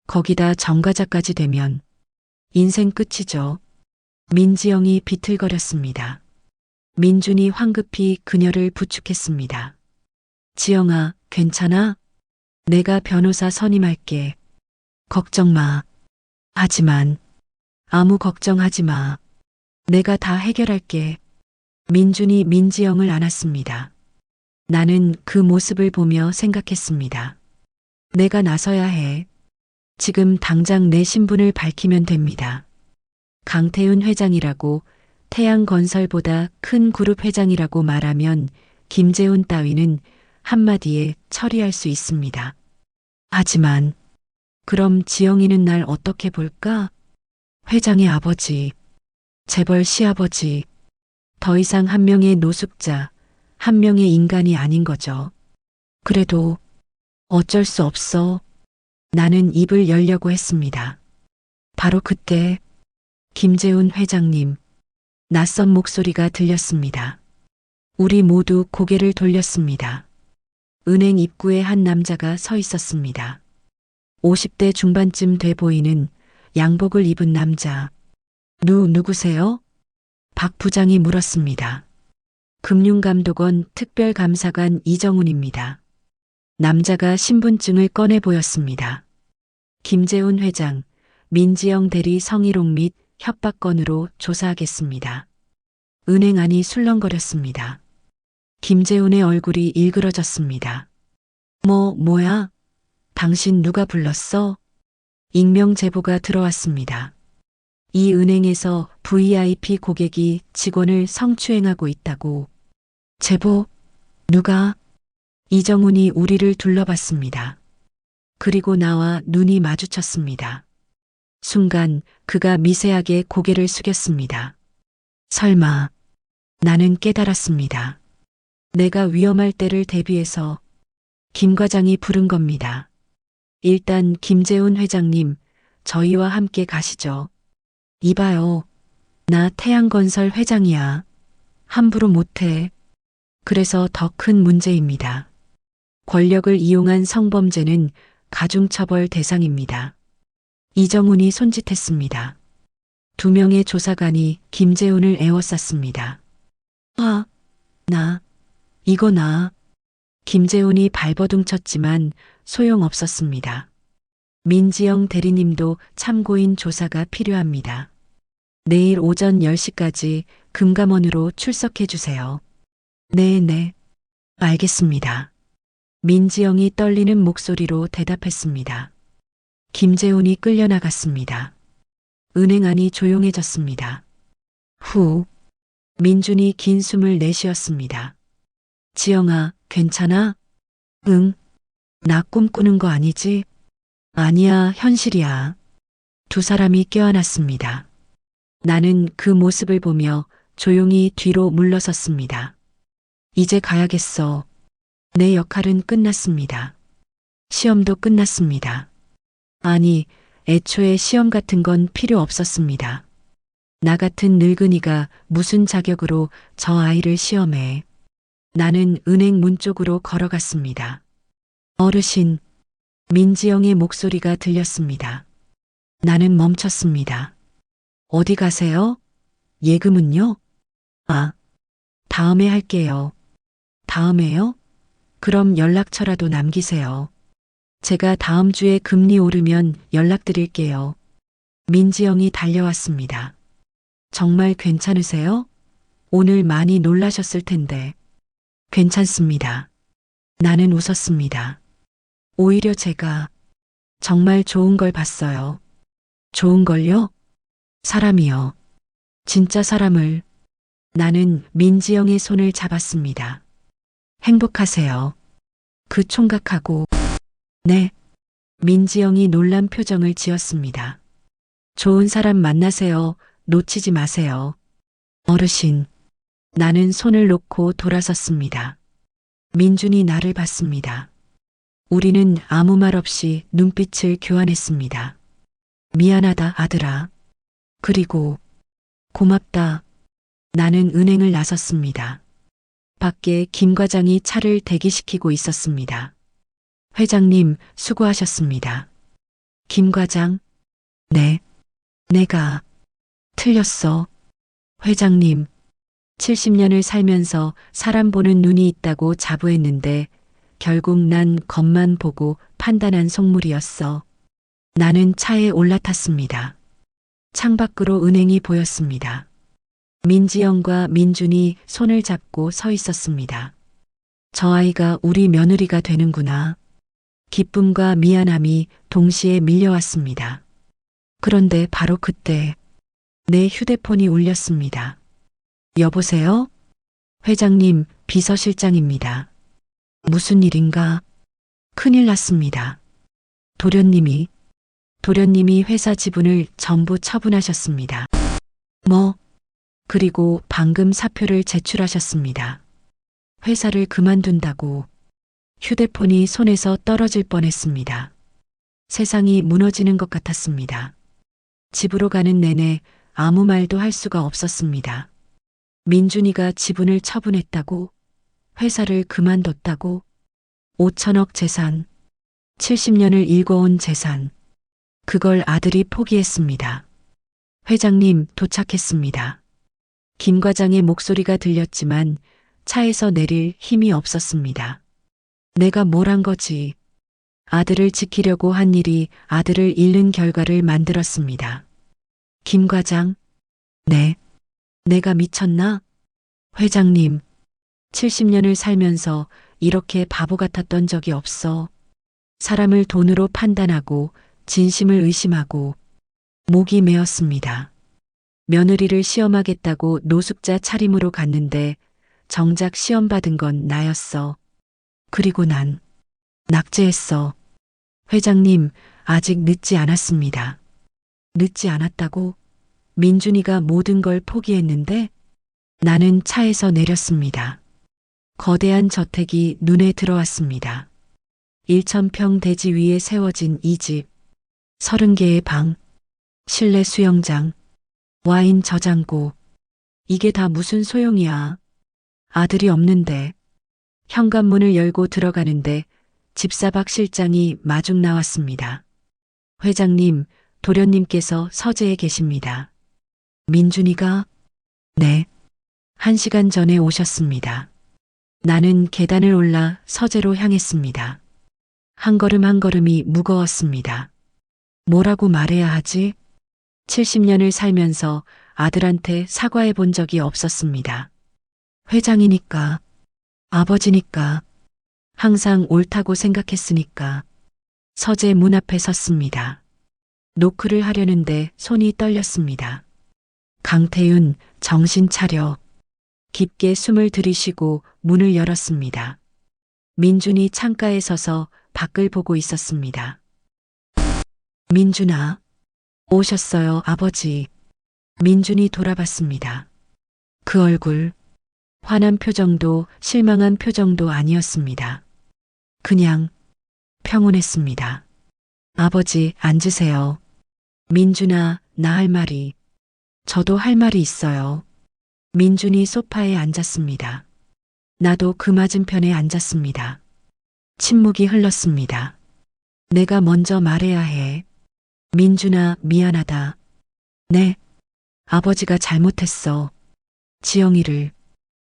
거기다 정과자까지 되면 인생 끝이죠. 민지영이 비틀거렸습니다. 민준이 황급히 그녀를 부축했습니다. 지영아, 괜찮아? 내가 변호사 선임할게. 걱정 마. 하지만 아무 걱정하지 마. 내가 다 해결할게. 민준이 민지영을 안았습니다. 나는 그 모습을 보며 생각했습니다. 내가 나서야 해. 지금 당장 내 신분을 밝히면 됩니다. 강태훈 회장이라고, 태양건설보다 큰 그룹 회장이라고 말하면 김재훈 따위는 한마디에 처리할 수 있습니다. 하지만 그럼 지영이는 날 어떻게 볼까? 회장의 아버지, 재벌 시아버지, 더 이상 한 명의 노숙자, 한 명의 인간이 아닌 거죠. 그래도 어쩔 수 없어. 나는 입을 열려고 했습니다. 바로 그때 김재훈 회장님, 낯선 목소리가 들렸습니다. 우리 모두 고개를 돌렸습니다. 은행 입구에 한 남자가 서 있었습니다. 50대 중반쯤 돼 보이는 양복을 입은 남자. 누구세요? 박 부장이 물었습니다. 금융감독원 특별감사관 이정훈입니다. 남자가 신분증을 꺼내 보였습니다. 김재훈 회장, 민지영 대리 성희롱 및 협박 건으로 조사하겠습니다. 은행 안이 술렁거렸습니다. 김재훈의 얼굴이 일그러졌습니다. 뭐야? 당신 누가 불렀어? 익명 제보가 들어왔습니다. 이 은행에서 VIP 고객이 직원을 성추행하고 있다고. 제보? 누가? 이정훈이 우리를 둘러봤습니다. 그리고 나와 눈이 마주쳤습니다. 순간 그가 미세하게 고개를 숙였습니다. 설마. 나는 깨달았습니다. 내가 위험할 때를 대비해서 김 과장이 부른 겁니다. 일단 김재훈 회장님, 저희와 함께 가시죠. 이봐요. 나 태양건설 회장이야. 함부로 못해. 그래서 더 큰 문제입니다. 권력을 이용한 성범죄는 가중처벌 대상입니다. 이정훈이 손짓했습니다. 2명의 조사관이 김재훈을 에워쌌습니다. 나. 김재훈이 발버둥 쳤지만 소용없었습니다. 민지영 대리님도 참고인 조사가 필요합니다. 내일 오전 10시까지 금감원으로 출석해 주세요. 네. 알겠습니다. 민지영이 떨리는 목소리로 대답했습니다. 김재훈이 끌려나갔습니다. 은행 안이 조용해졌습니다. 후, 민준이 긴 숨을 내쉬었습니다. 지영아, 괜찮아? 응. 나 꿈꾸는 거 아니지? 아니야, 현실이야. 두 사람이 껴안았습니다. 나는 그 모습을 보며 조용히 뒤로 물러섰습니다. 이제 가야겠어. 내 역할은 끝났습니다. 시험도 끝났습니다. 아니, 애초에 시험 같은 건 필요 없었습니다. 나 같은 늙은이가 무슨 자격으로 저 아이를 시험해. 나는 은행 문 쪽으로 걸어갔습니다. 어르신, 민지영의 목소리가 들렸습니다. 나는 멈췄습니다. 어디 가세요? 예금은요? 아, 다음에 할게요. 다음에요? 그럼 연락처라도 남기세요. 제가 다음 주에 금리 오르면 연락드릴게요. 민지영이 달려왔습니다. 정말 괜찮으세요? 오늘 많이 놀라셨을 텐데. 괜찮습니다. 나는 웃었습니다. 오히려 제가 정말 좋은 걸 봤어요. 좋은 걸요? 사람이요. 진짜 사람을. 나는 민지영의 손을 잡았습니다. 행복하세요. 그 총각하고. 네. 민지영이 놀란 표정을 지었습니다. 좋은 사람 만나세요. 놓치지 마세요. 어르신. 나는 손을 놓고 돌아섰습니다. 민준이 나를 봤습니다. 우리는 아무 말 없이 눈빛을 교환했습니다. 미안하다, 아들아. 그리고 고맙다. 나는 은행을 나섰습니다. 밖에 김 과장이 차를 대기시키고 있었습니다. 회장님, 수고하셨습니다. 김 과장? 네. 내가 틀렸어. 회장님, 70년을 살면서 사람 보는 눈이 있다고 자부했는데 결국 난 겉만 보고 판단한 속물이었어. 나는 차에 올라탔습니다. 창밖으로 은행이 보였습니다. 민지영과 민준이 손을 잡고 서 있었습니다. 저 아이가 우리 며느리가 되는구나. 기쁨과 미안함이 동시에 밀려왔습니다. 그런데 바로 그때 내 휴대폰이 울렸습니다. 여보세요? 회장님, 비서실장입니다. 무슨 일인가? 큰일 났습니다. 도련님이 회사 지분을 전부 처분하셨습니다. 뭐? 그리고 방금 사표를 제출하셨습니다. 회사를 그만둔다고. 휴대폰이 손에서 떨어질 뻔했습니다. 세상이 무너지는 것 같았습니다. 집으로 가는 내내 아무 말도 할 수가 없었습니다. 민준이가 지분을 처분했다고, 회사를 그만뒀다고, 5천억 재산, 70년을 일궈온 재산, 그걸 아들이 포기했습니다. 회장님, 도착했습니다. 김 과장의 목소리가 들렸지만 차에서 내릴 힘이 없었습니다. 내가 뭘 한 거지? 아들을 지키려고 한 일이 아들을 잃는 결과를 만들었습니다. 김 과장? 네. 내가 미쳤나? 회장님, 70년을 살면서 이렇게 바보 같았던 적이 없어. 사람을 돈으로 판단하고 진심을 의심하고 목이 메었습니다. 며느리를 시험하겠다고 노숙자 차림으로 갔는데 정작 시험 받은 건 나였어. 그리고 난 낙제했어. 회장님, 아직 늦지 않았습니다. 늦지 않았다고? 민준이가 모든 걸 포기했는데 나는 차에서 내렸습니다. 거대한 저택이 눈에 들어왔습니다. 1,000평 대지 위에 세워진 이 집, 30개의 방, 실내 수영장, 와인 저장고. 이게 다 무슨 소용이야. 아들이 없는데. 현관문을 열고 들어가는데 집사박 실장이 마중 나왔습니다. 회장님, 도련님께서 서재에 계십니다. 민준이가? 네. 1시간 전에 오셨습니다. 나는 계단을 올라 서재로 향했습니다. 한 걸음 한 걸음이 무거웠습니다. 뭐라고 말해야 하지? 70년을 살면서 아들한테 사과해 본 적이 없었습니다. 회장이니까 아버지니까. 항상 옳다고 생각했으니까. 서재 문 앞에 섰습니다. 노크를 하려는데 손이 떨렸습니다. 강태윤, 정신 차려. 깊게 숨을 들이쉬고 문을 열었습니다. 민준이 창가에 서서 밖을 보고 있었습니다. 민준아, 오셨어요, 아버지. 민준이 돌아봤습니다. 그 얼굴, 화난 표정도 실망한 표정도 아니었습니다. 그냥 평온했습니다. 아버지, 앉으세요. 민준아, 나 할 말이. 저도 할 말이 있어요. 민준이 소파에 앉았습니다. 나도 그 맞은편에 앉았습니다. 침묵이 흘렀습니다. 내가 먼저 말해야 해. 민준아, 미안하다. 네. 아버지가 잘못했어. 지영이를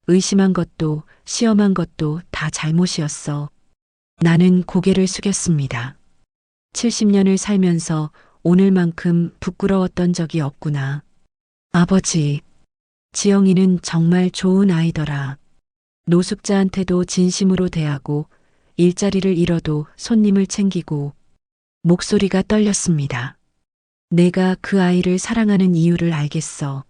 의심한 것도 시험한 것도 다 잘못이었어. 나는 고개를 숙였습니다. 70년을 살면서 오늘만큼 부끄러웠던 적이 없구나. 아버지, 지영이는 정말 좋은 아이더라. 노숙자한테도 진심으로 대하고 일자리를 잃어도 손님을 챙기고. 목소리가 떨렸습니다. 내가 그 아이를 사랑하는 이유를 알겠어.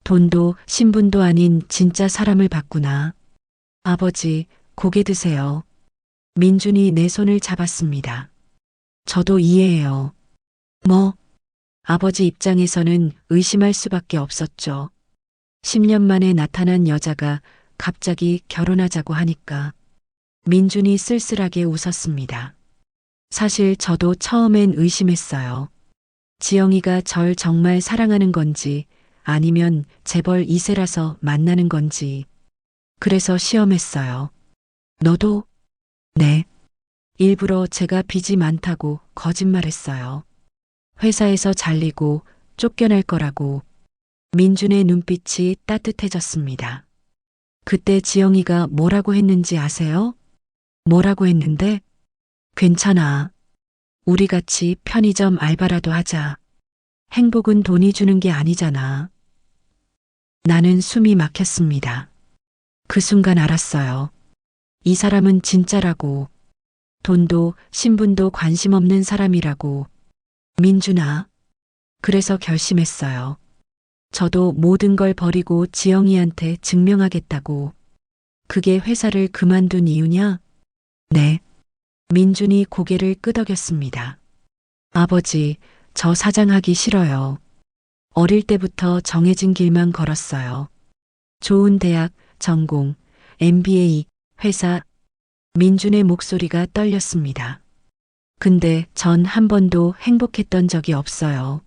돈도 신분도 아닌 진짜 사람을 봤구나. 아버지, 고개 드세요. 민준이 내 손을 잡았습니다. 저도 이해해요. 뭐? 아버지 입장에서는 의심할 수밖에 없었죠. 10년 만에 나타난 여자가 갑자기 결혼하자고 하니까. 민준이 쓸쓸하게 웃었습니다. 사실 저도 처음엔 의심했어요. 지영이가 절 정말 사랑하는 건지 아니면 재벌 2세라서 만나는 건지. 그래서 시험했어요. 너도? 네. 일부러 제가 빚이 많다고 거짓말했어요. 회사에서 잘리고 쫓겨날 거라고. 민준의 눈빛이 따뜻해졌습니다. 그때 지영이가 뭐라고 했는지 아세요? 뭐라고 했는데? 괜찮아. 우리 같이 편의점 알바라도 하자. 행복은 돈이 주는 게 아니잖아. 나는 숨이 막혔습니다. 그 순간 알았어요. 이 사람은 진짜라고. 돈도 신분도 관심 없는 사람이라고. 민준아. 그래서 결심했어요. 저도 모든 걸 버리고 지영이한테 증명하겠다고. 그게 회사를 그만둔 이유냐? 네. 민준이 고개를 끄덕였습니다. 아버지, 저 사장하기 싫어요. 어릴 때부터 정해진 길만 걸었어요. 좋은 대학, 전공, MBA, 회사. 민준의 목소리가 떨렸습니다. 근데 전 한 번도 행복했던 적이 없어요.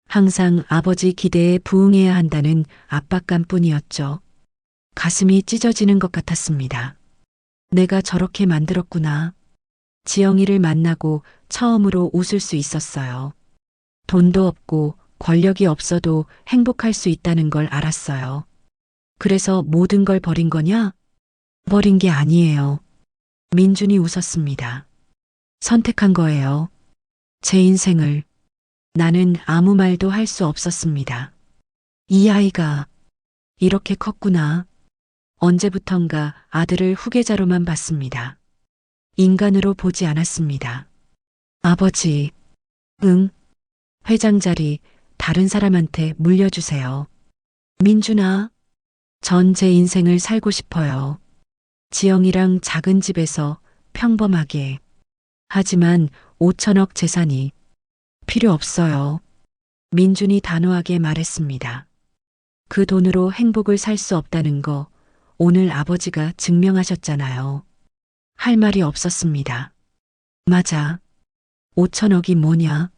항상 아버지 기대에 부응해야 한다는 압박감 뿐이었죠. 가슴이 찢어지는 것 같았습니다. 내가 저렇게 만들었구나. 지영이를 만나고 처음으로 웃을 수 있었어요. 돈도 없고 권력이 없어도 행복할 수 있다는 걸 알았어요. 그래서 모든 걸 버린 거냐? 버린 게 아니에요. 민준이 웃었습니다. 선택한 거예요. 제 인생을. 나는 아무 말도 할 수 없었습니다. 이 아이가 이렇게 컸구나. 언제부턴가 아들을 후계자로만 봤습니다. 인간으로 보지 않았습니다. 아버지, 응. 회장 자리 다른 사람한테 물려주세요. 민준아, 전 제 인생을 살고 싶어요. 지영이랑 작은 집에서 평범하게. 하지만 5천억 재산이 필요 없어요. 민준이 단호하게 말했습니다. 그 돈으로 행복을 살 수 없다는 거 오늘 아버지가 증명하셨잖아요. 할 말이 없었습니다. 맞아. 5천억이 뭐냐?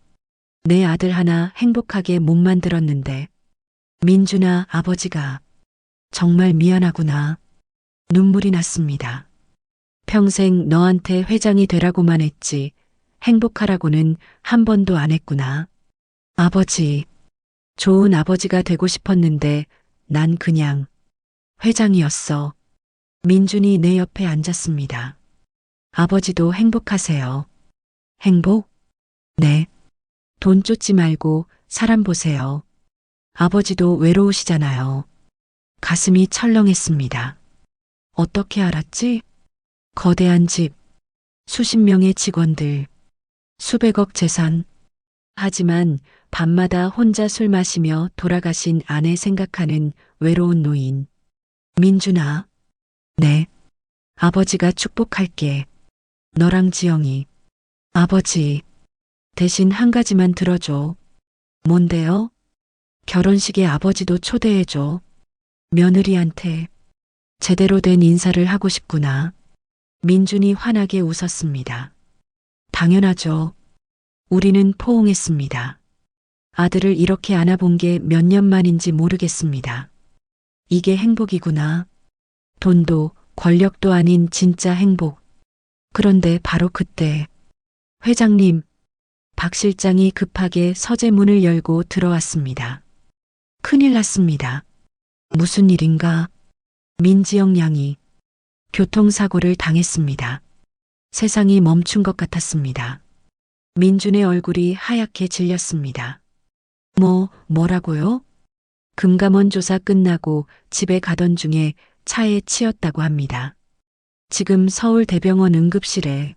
내 아들 하나 행복하게 못 만들었는데. 민준아, 아버지가 정말 미안하구나. 눈물이 났습니다. 평생 너한테 회장이 되라고만 했지 행복하라고는 한 번도 안 했구나. 아버지, 좋은 아버지가 되고 싶었는데 난 그냥 회장이었어. 민준이 내 옆에 앉았습니다. 아버지도 행복하세요. 행복? 네. 돈 쫓지 말고 사람 보세요. 아버지도 외로우시잖아요. 가슴이 철렁했습니다. 어떻게 알았지? 거대한 집, 수십 명의 직원들, 수백억 재산. 하지만 밤마다 혼자 술 마시며 돌아가신 아내 생각하는 외로운 노인. 민준아, 네. 아버지가 축복할게. 너랑 지영이. 아버지, 대신 한 가지만 들어줘. 뭔데요? 결혼식에 아버지도 초대해줘. 며느리한테 제대로 된 인사를 하고 싶구나. 민준이 환하게 웃었습니다. 당연하죠. 우리는 포옹했습니다. 아들을 이렇게 안아본 게 몇 년 만인지 모르겠습니다. 이게 행복이구나. 돈도 권력도 아닌 진짜 행복. 그런데 바로 그때 회장님, 박 실장이 급하게 서재 문을 열고 들어왔습니다. 큰일 났습니다. 무슨 일인가? 민지영 양이 교통사고를 당했습니다. 세상이 멈춘 것 같았습니다. 민준의 얼굴이 하얗게 질렸습니다. 뭐라고요? 금감원 조사 끝나고 집에 가던 중에 차에 치였다고 합니다. 지금 서울대병원 응급실에.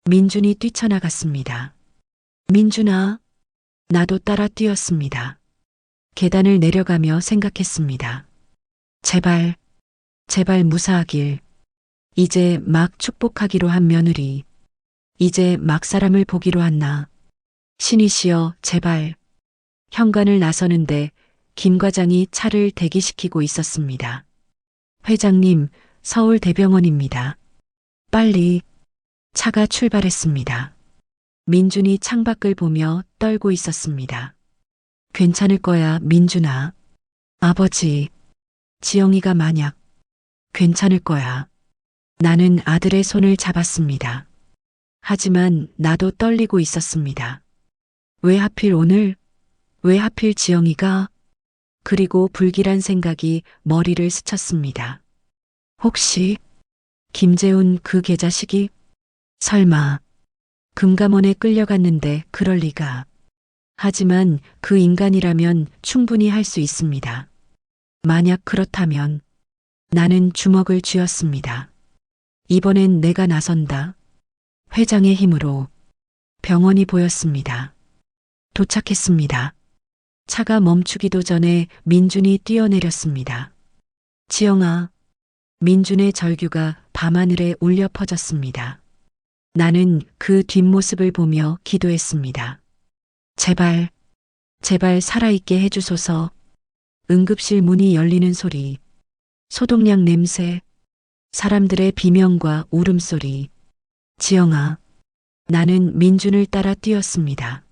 민준이 뛰쳐나갔습니다. 민준아, 나도 따라 뛰었습니다. 계단을 내려가며 생각했습니다. 제발 무사하길. 이제 막 축복하기로 한 며느리. 이제 막 사람을 보기로 한 나. 신이시여, 제발. 현관을 나서는데 김 과장이 차를 대기시키고 있었습니다. 회장님, 서울대병원입니다. 빨리. 차가 출발했습니다. 민준이 창밖을 보며 떨고 있었습니다. 괜찮을 거야, 민준아. 아버지, 지영이가 만약 괜찮을 거야. 나는 아들의 손을 잡았습니다. 하지만 나도 떨리고 있었습니다. 왜 하필 오늘? 왜 하필 지영이가? 그리고 불길한 생각이 머리를 스쳤습니다. 혹시 김재훈 그 계자식이? 설마 금감원에 끌려갔는데 그럴 리가. 하지만 그 인간이라면 충분히 할 수 있습니다. 만약 그렇다면 나는 주먹을 쥐었습니다. 이번엔 내가 나선다. 회장의 힘으로. 병원이 보였습니다. 도착했습니다. 차가 멈추기도 전에 민준이 뛰어내렸습니다. 지영아. 민준의 절규가 밤하늘에 울려 퍼졌습니다. 나는 그 뒷모습을 보며 기도했습니다. 제발 살아있게 해주소서. 응급실 문이 열리는 소리, 소독약 냄새, 사람들의 비명과 울음소리. 지영아, 나는 민준을 따라 뛰었습니다.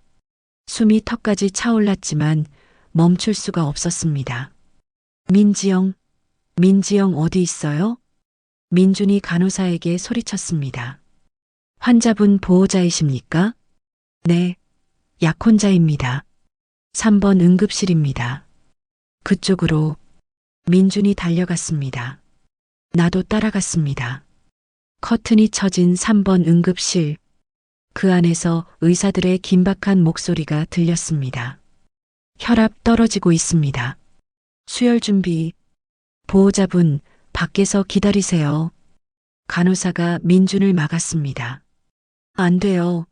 숨이 턱까지 차올랐지만 멈출 수가 없었습니다. 민지영 어디 있어요? 민준이 간호사에게 소리쳤습니다. 환자분 보호자이십니까? 네, 약혼자입니다. 3번 응급실입니다. 그쪽으로. 민준이 달려갔습니다. 나도 따라갔습니다. 커튼이 쳐진 3번 응급실. 그 안에서 의사들의 긴박한 목소리가 들렸습니다. 혈압 떨어지고 있습니다. 수혈 준비. 보호자분, 밖에서 기다리세요. 간호사가 민준을 막았습니다. 안 돼요.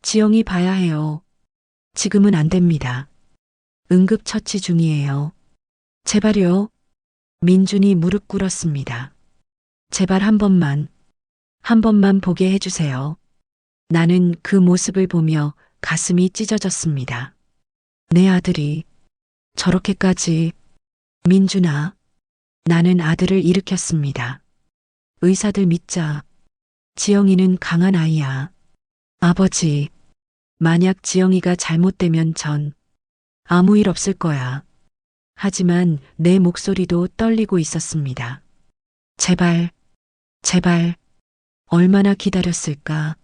지영이 봐야 해요. 지금은 안 됩니다. 응급처치 중이에요. 제발요. 민준이 무릎 꿇었습니다. 제발 한 번만 보게 해주세요. 나는 그 모습을 보며 가슴이 찢어졌습니다. 내 아들이 저렇게까지. 민준아, 나는 아들을 일으켰습니다. 의사들 믿자. 지영이는 강한 아이야. 아버지, 만약 지영이가 잘못되면 전 아무 일 없을 거야. 하지만 내 목소리도 떨리고 있었습니다. 제발. 얼마나 기다렸을까.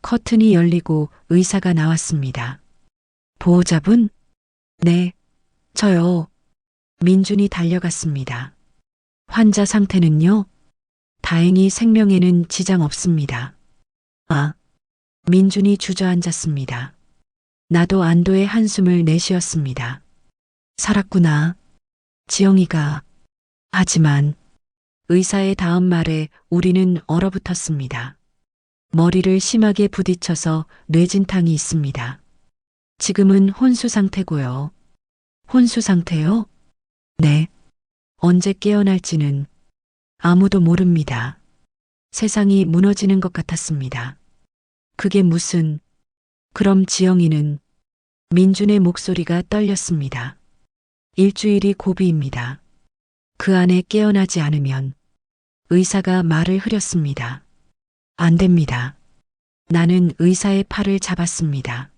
커튼이 열리고 의사가 나왔습니다. 보호자분? 네, 저요. 민준이 달려갔습니다. 환자 상태는요? 다행히 생명에는 지장 없습니다. 아, 민준이 주저앉았습니다. 나도 안도의 한숨을 내쉬었습니다. 살았구나. 지영이가. 하지만 의사의 다음 말에 우리는 얼어붙었습니다. 머리를 심하게 부딪혀서 뇌진탕이 있습니다. 지금은 혼수 상태고요. 혼수 상태요? 네. 언제 깨어날지는 아무도 모릅니다. 세상이 무너지는 것 같았습니다. 그게 무슨, 그럼 지영이는 민준의 목소리가 떨렸습니다. 일주일이 고비입니다. 그 안에 깨어나지 않으면 의사가 말을 흐렸습니다. 안 됩니다. 나는 의사의 팔을 잡았습니다.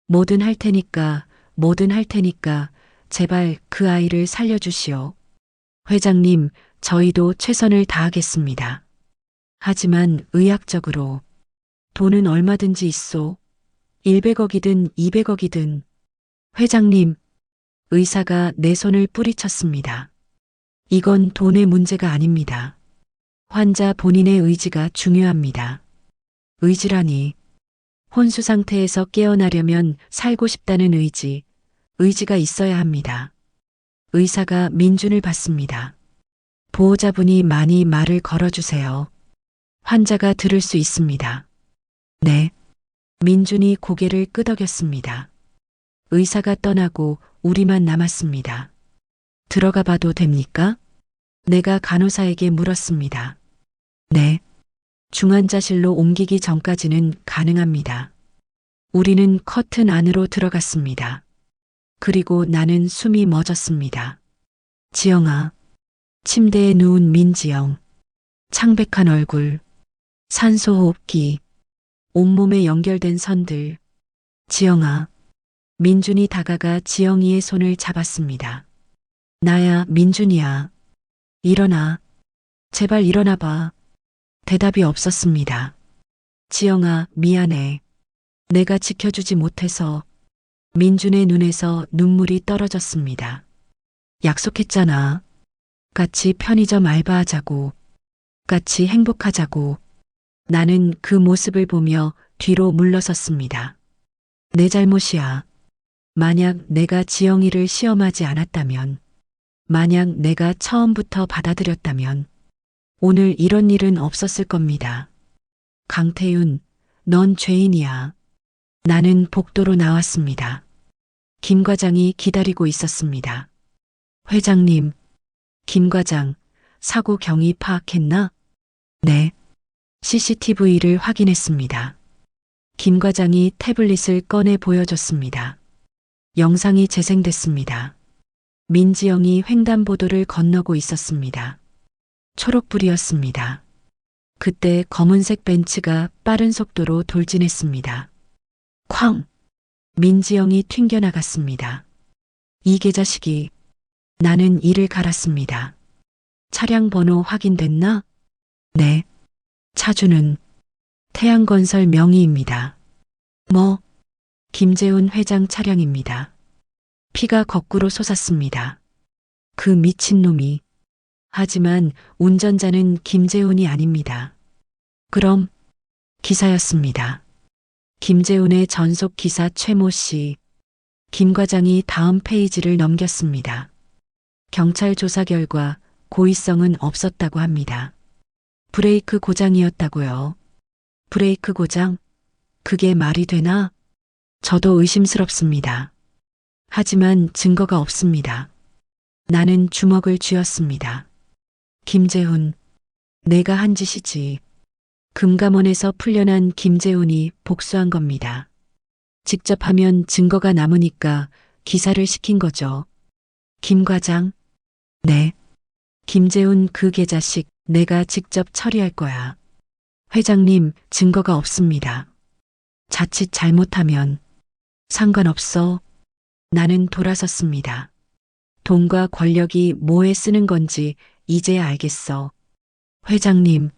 뭐든 할 테니까, 뭐든 할 테니까 제발 그 아이를 살려주시오. 회장님, 저희도 최선을 다하겠습니다. 하지만 의학적으로 돈은 얼마든지 있소. 100억이든 200억이든. 회장님, 의사가 내 손을 뿌리쳤습니다. 이건 돈의 문제가 아닙니다. 환자 본인의 의지가 중요합니다. 의지라니. 혼수 상태에서 깨어나려면 살고 싶다는 의지, 의지가 있어야 합니다. 의사가 민준을 받습니다. 보호자분이 많이 말을 걸어주세요. 환자가 들을 수 있습니다. 네. 민준이 고개를 끄덕였습니다. 의사가 떠나고 우리만 남았습니다. 들어가 봐도 됩니까? 내가 간호사에게 물었습니다. 네. 중환자실로 옮기기 전까지는 가능합니다. 우리는 커튼 안으로 들어갔습니다. 그리고 나는 숨이 멎었습니다. 지영아. 침대에 누운 민지영. 창백한 얼굴. 산소호흡기. 온몸에 연결된 선들. 지영아. 민준이 다가가 지영이의 손을 잡았습니다. 나야, 민준이야. 일어나. 제발 일어나 봐. 대답이 없었습니다. 지영아, 미안해. 내가 지켜주지 못해서. 민준의 눈에서 눈물이 떨어졌습니다. 약속했잖아. 같이 편의점 알바하자고. 같이 행복하자고. 나는 그 모습을 보며 뒤로 물러섰습니다. 내 잘못이야. 만약 내가 지영이를 시험하지 않았다면, 만약 내가 처음부터 받아들였다면, 오늘 이런 일은 없었을 겁니다. 강태윤, 넌 죄인이야. 나는 복도로 나왔습니다. 김 과장이 기다리고 있었습니다. 회장님, 김 과장, 사고 경위 파악했나? 네. CCTV를 확인했습니다. 김 과장이 태블릿을 꺼내 보여줬습니다. 영상이 재생됐습니다. 민지영이 횡단보도를 건너고 있었습니다. 초록불이었습니다. 그때 검은색 벤츠가 빠른 속도로 돌진했습니다. 쾅! 민지영이 튕겨나갔습니다. 이 개자식이. 나는 이를 갈았습니다. 차량 번호 확인됐나? 네. 차주는 태양건설 명의입니다. 뭐? 김재훈 회장 차량입니다. 피가 거꾸로 솟았습니다. 그 미친놈이. 하지만 운전자는 김재훈이 아닙니다. 그럼 기사였습니다. 김재훈의 전속 기사 최모 씨. 김 과장이 다음 페이지를 넘겼습니다. 경찰 조사 결과 고의성은 없었다고 합니다. 브레이크 고장이었다고요. 브레이크 고장? 그게 말이 되나? 저도 의심스럽습니다. 하지만 증거가 없습니다. 나는 주먹을 쥐었습니다. 김재훈, 내가 한 짓이지. 금감원에서 풀려난 김재훈이 복수한 겁니다. 직접 하면 증거가 남으니까 기사를 시킨 거죠. 김 과장? 네. 김재훈 그 개자식 내가 직접 처리할 거야. 회장님, 증거가 없습니다. 자칫 잘못하면 상관없어. 나는 돌아섰습니다. 돈과 권력이 뭐에 쓰는 건지 이제야 알겠어. 회장님,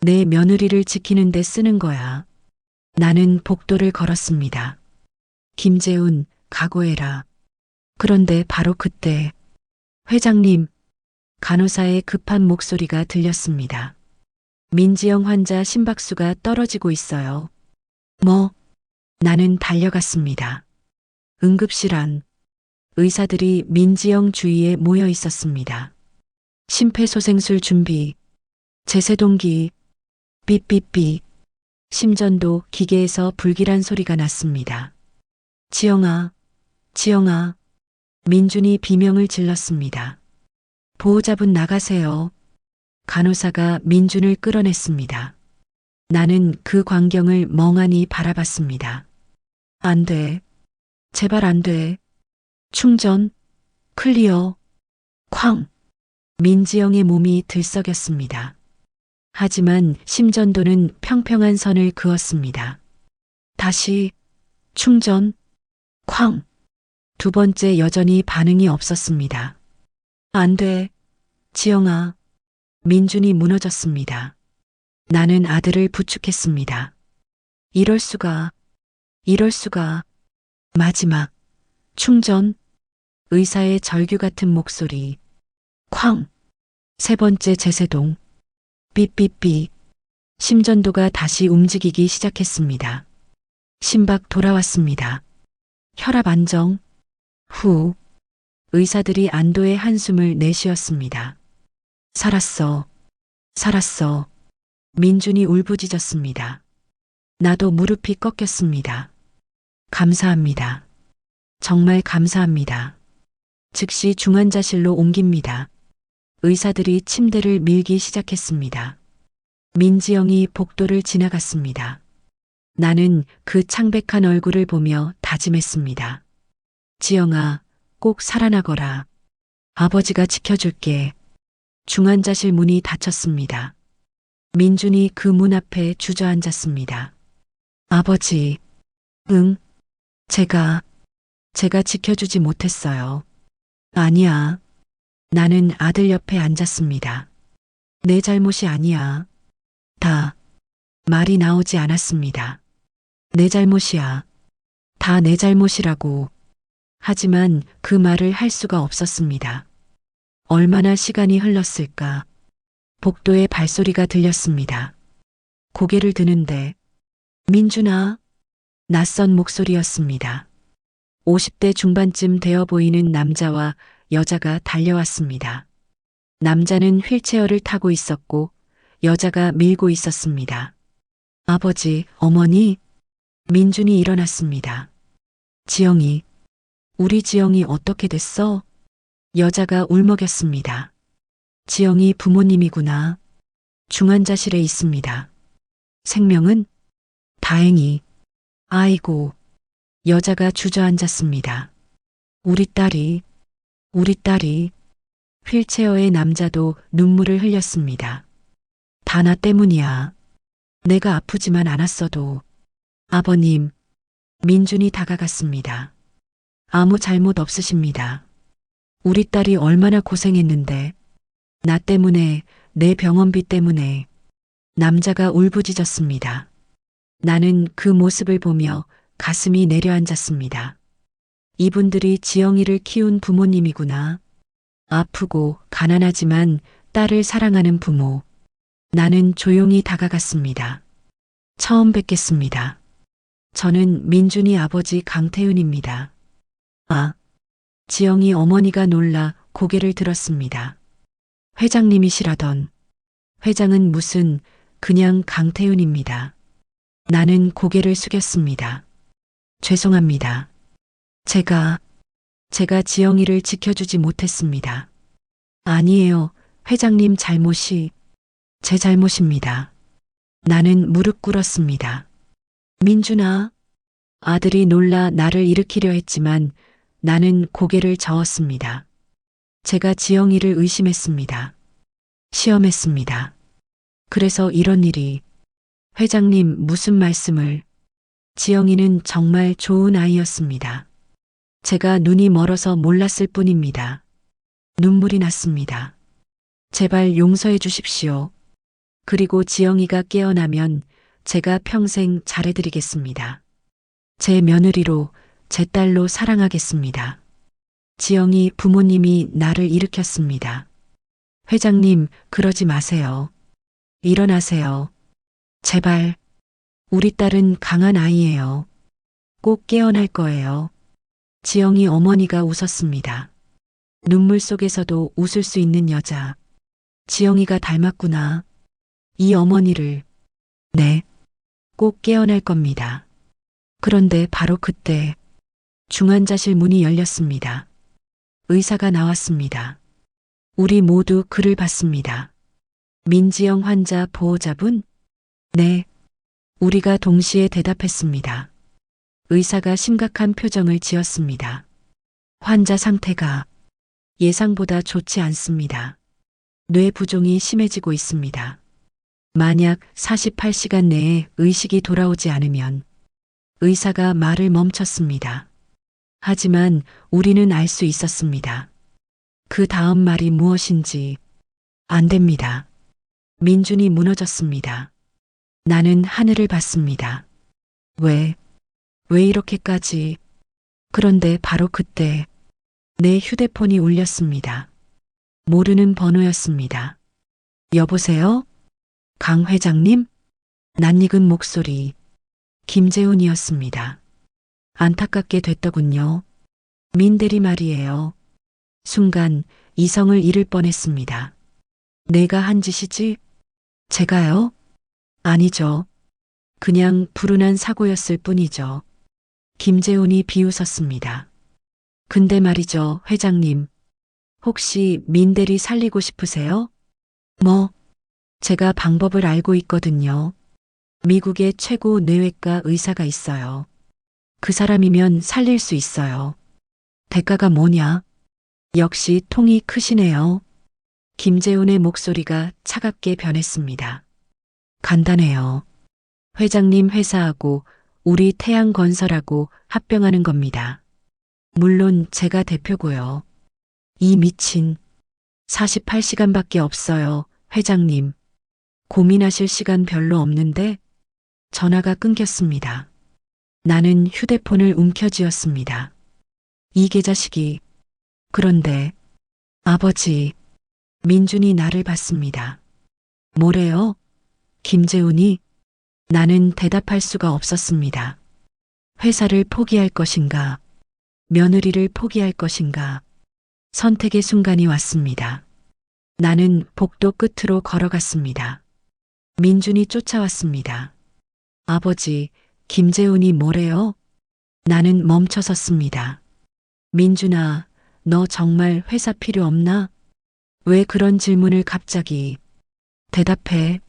내 며느리를 지키는 데 쓰는 거야. 나는 복도를 걸었습니다. 김재훈, 각오해라. 그런데 바로 그때 회장님, 간호사의 급한 목소리가 들렸습니다. 민지영 환자 심박수가 떨어지고 있어요. 뭐? 나는 달려갔습니다. 응급실 안. 의사들이 민지영 주위에 모여 있었습니다. 심폐소생술 준비. 제세동기. 삐삐삐. 심전도 기계에서 불길한 소리가 났습니다. 지영아, 지영아. 민준이 비명을 질렀습니다. 보호자분 나가세요. 간호사가 민준을 끌어냈습니다. 나는 그 광경을 멍하니 바라봤습니다. 안 돼. 제발 안 돼. 충전. 클리어. 쾅. 민지영의 몸이 들썩였습니다. 하지만 심전도는 평평한 선을 그었습니다. 다시. 충전. 쾅. 두 번째 여전히 반응이 없었습니다. 안 돼. 지영아. 민준이 무너졌습니다. 나는 아들을 부축했습니다. 이럴 수가. 이럴 수가. 마지막. 충전. 의사의 절규 같은 목소리. 쾅. 세 번째 제세동. 삐삐삐. 심전도가 다시 움직이기 시작했습니다. 심박 돌아왔습니다. 혈압 안정. 후. 의사들이 안도의 한숨을 내쉬었습니다. 살았어. 살았어. 민준이 울부짖었습니다. 나도 무릎이 꺾였습니다. 감사합니다. 정말 감사합니다. 즉시 중환자실로 옮깁니다. 의사들이 침대를 밀기 시작했습니다. 민지영이 복도를 지나갔습니다. 나는 그 창백한 얼굴을 보며 다짐했습니다. 지영아, 꼭 살아나거라. 아버지가 지켜줄게. 중환자실 문이 닫혔습니다. 민준이 그 문 앞에 주저앉았습니다. 아버지, 응, 제가 지켜주지 못했어요. 아니야. 나는 아들 옆에 앉았습니다. 내 잘못이 아니야. 말이 나오지 않았습니다. 내 잘못이야. 다 내 잘못이라고. 하지만 그 말을 할 수가 없었습니다. 얼마나 시간이 흘렀을까. 복도에 발소리가 들렸습니다. 고개를 드는데 민준아. 낯선 목소리였습니다. 50대 중반쯤 되어 보이는 남자와 여자가 달려왔습니다. 남자는 휠체어를 타고 있었고 여자가 밀고 있었습니다. 아버지, 어머니. 민준이 일어났습니다. 지영이. 우리 지영이 어떻게 됐어? 여자가 울먹였습니다. 지영이 부모님이구나. 중환자실에 있습니다. 생명은? 다행히. 아이고. 여자가 주저앉았습니다. 우리 딸이. 휠체어의 남자도 눈물을 흘렸습니다. 다 나 때문이야. 내가 아프지만 않았어도. 아버님. 민준이 다가갔습니다. 아무 잘못 없으십니다. 우리 딸이 얼마나 고생했는데. 나 때문에, 내 병원비 때문에. 남자가 울부짖었습니다. 나는 그 모습을 보며 가슴이 내려앉았습니다. 이분들이 지영이를 키운 부모님이구나. 아프고 가난하지만 딸을 사랑하는 부모. 나는 조용히 다가갔습니다. 처음 뵙겠습니다. 저는 민준이 아버지 강태윤입니다. 아. 지영이 어머니가 놀라 고개를 들었습니다. 회장님이시라던. 회장은 무슨, 그냥 강태윤입니다. 나는 고개를 숙였습니다. 죄송합니다. 제가 지영이를 지켜주지 못했습니다. 아니에요. 회장님 잘못이 제 잘못입니다. 나는 무릎 꿇었습니다. 민준아. 아들이 놀라 나를 일으키려 했지만 나는 고개를 저었습니다. 제가 지영이를 의심했습니다. 시험했습니다. 그래서 이런 일이. 회장님 무슨 말씀을. 지영이는 정말 좋은 아이였습니다. 제가 눈이 멀어서 몰랐을 뿐입니다. 눈물이 났습니다. 제발 용서해 주십시오. 그리고 지영이가 깨어나면 제가 평생 잘해드리겠습니다. 제 며느리로, 제 딸로 사랑하겠습니다. 지영이 부모님이 나를 일으켰습니다. 회장님, 그러지 마세요. 일어나세요. 제발. 우리 딸은 강한 아이예요. 꼭 깨어날 거예요. 지영이 어머니가 웃었습니다. 눈물 속에서도 웃을 수 있는 여자. 지영이가 닮았구나. 이 어머니를. 네, 꼭 깨어날 겁니다. 그런데 바로 그때 중환자실 문이 열렸습니다. 의사가 나왔습니다. 우리 모두 그를 봤습니다. 민지영 환자 보호자분? 네. 우리가 동시에 대답했습니다. 의사가 심각한 표정을 지었습니다. 환자 상태가 예상보다 좋지 않습니다. 뇌 부종이 심해지고 있습니다. 만약 48시간 내에 의식이 돌아오지 않으면 의사가 말을 멈췄습니다. 하지만 우리는 알 수 있었습니다. 그 다음 말이 무엇인지. 안 됩니다. 민준이 무너졌습니다. 나는 하늘을 봤습니다. 왜 이렇게까지. 그런데 바로 그때 내 휴대폰이 울렸습니다. 모르는 번호였습니다. 여보세요? 강 회장님? 낯익은 목소리. 김재훈이었습니다. 안타깝게 됐더군요. 민대리 말이에요. 순간 이성을 잃을 뻔했습니다. 내가 한 짓이지? 제가요? 아니죠. 그냥 불운한 사고였을 뿐이죠. 김재훈이 비웃었습니다. 근데 말이죠, 회장님. 혹시 민대리 살리고 싶으세요? 뭐? 제가 방법을 알고 있거든요. 미국의 최고 뇌외과 의사가 있어요. 그 사람이면 살릴 수 있어요. 대가가 뭐냐? 역시 통이 크시네요. 김재훈의 목소리가 차갑게 변했습니다. 간단해요. 회장님 회사하고 우리 태양건설하고 합병하는 겁니다. 물론 제가 대표고요. 이 미친 48시간밖에 없어요, 회장님. 고민하실 시간 별로 없는데 전화가 끊겼습니다. 나는 휴대폰을 움켜쥐었습니다. 이 계자식이. 그런데 아버지, 민준이 나를 봤습니다. 뭐래요? 김재훈이. 나는 대답할 수가 없었습니다. 회사를 포기할 것인가? 며느리를 포기할 것인가? 선택의 순간이 왔습니다. 나는 복도 끝으로 걸어갔습니다. 민준이 쫓아왔습니다. 아버지, 김재훈이 뭐래요? 나는 멈춰섰습니다. 민준아, 너 정말 회사 필요 없나? 왜 그런 질문을 갑자기? 대답해.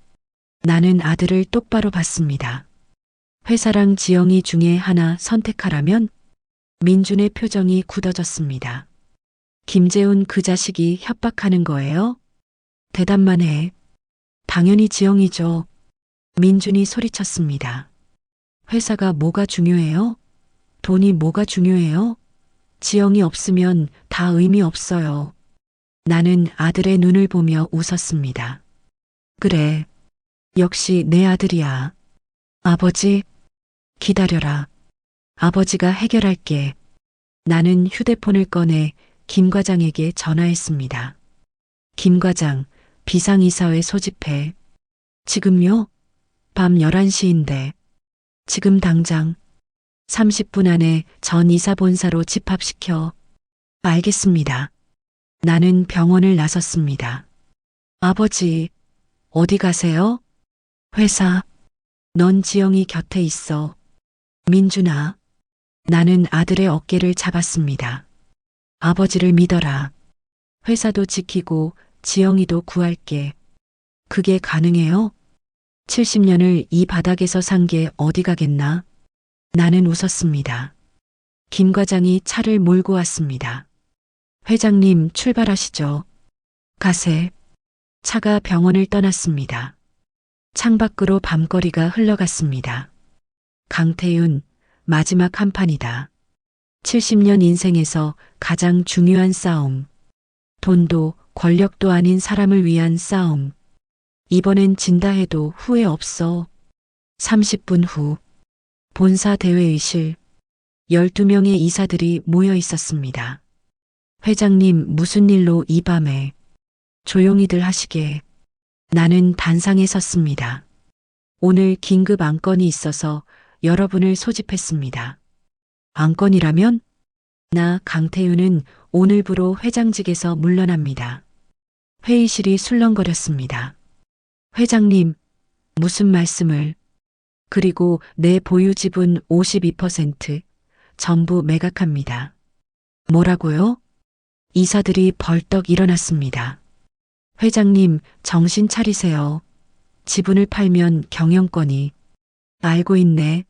나는 아들을 똑바로 봤습니다. 회사랑 지영이 중에 하나 선택하라면? 민준의 표정이 굳어졌습니다. 김재훈 그 자식이 협박하는 거예요? 대답만 해. 당연히 지영이죠. 민준이 소리쳤습니다. 회사가 뭐가 중요해요? 돈이 뭐가 중요해요? 지영이 없으면 다 의미 없어요. 나는 아들의 눈을 보며 웃었습니다. 그래. 역시 내 아들이야. 아버지, 기다려라. 아버지가 해결할게. 나는 휴대폰을 꺼내 김 과장에게 전화했습니다. 김 과장, 비상이사회 소집해. 지금요? 밤 11시인데. 지금 당장 30분 안에 전 이사 본사로 집합시켜. 알겠습니다. 나는 병원을 나섰습니다. 아버지, 어디 가세요? 회사. 넌 지영이 곁에 있어. 민준아. 나는 아들의 어깨를 잡았습니다. 아버지를 믿어라. 회사도 지키고 지영이도 구할게. 그게 가능해요? 70년을 이 바닥에서 산 게 어디 가겠나? 나는 웃었습니다. 김 과장이 차를 몰고 왔습니다. 회장님 출발하시죠. 가세. 차가 병원을 떠났습니다. 창밖으로 밤거리가 흘러갔습니다. 강태윤, 마지막 한판이다. 70년 인생에서 가장 중요한 싸움. 돈도 권력도 아닌 사람을 위한 싸움. 이번엔 진다 해도 후회 없어. 30분 후 본사 대회의실 12명의 이사들이 모여 있었습니다. 회장님 무슨 일로 이 밤에. 조용히들 하시게. 나는 단상에 섰습니다. 오늘 긴급 안건이 있어서 여러분을 소집했습니다. 안건이라면? 나 강태윤은 오늘부로 회장직에서 물러납니다. 회의실이 술렁거렸습니다. 회장님, 무슨 말씀을? 그리고 내 보유 지분 52% 전부 매각합니다. 뭐라고요? 이사들이 벌떡 일어났습니다. 회장님, 정신 차리세요. 지분을 팔면 경영권이. 알고 있네.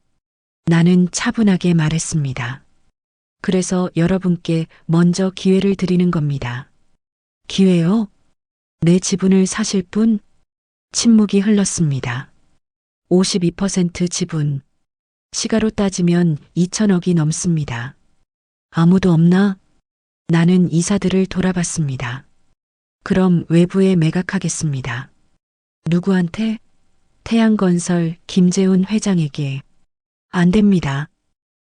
나는 차분하게 말했습니다. 그래서 여러분께 먼저 기회를 드리는 겁니다. 기회요? 내 지분을 사실 뿐? 침묵이 흘렀습니다. 52% 지분. 시가로 따지면 2천억이 넘습니다. 아무도 없나? 나는 이사들을 돌아봤습니다. 그럼 외부에 매각하겠습니다. 누구한테? 태양건설 김재훈 회장에게. 안 됩니다.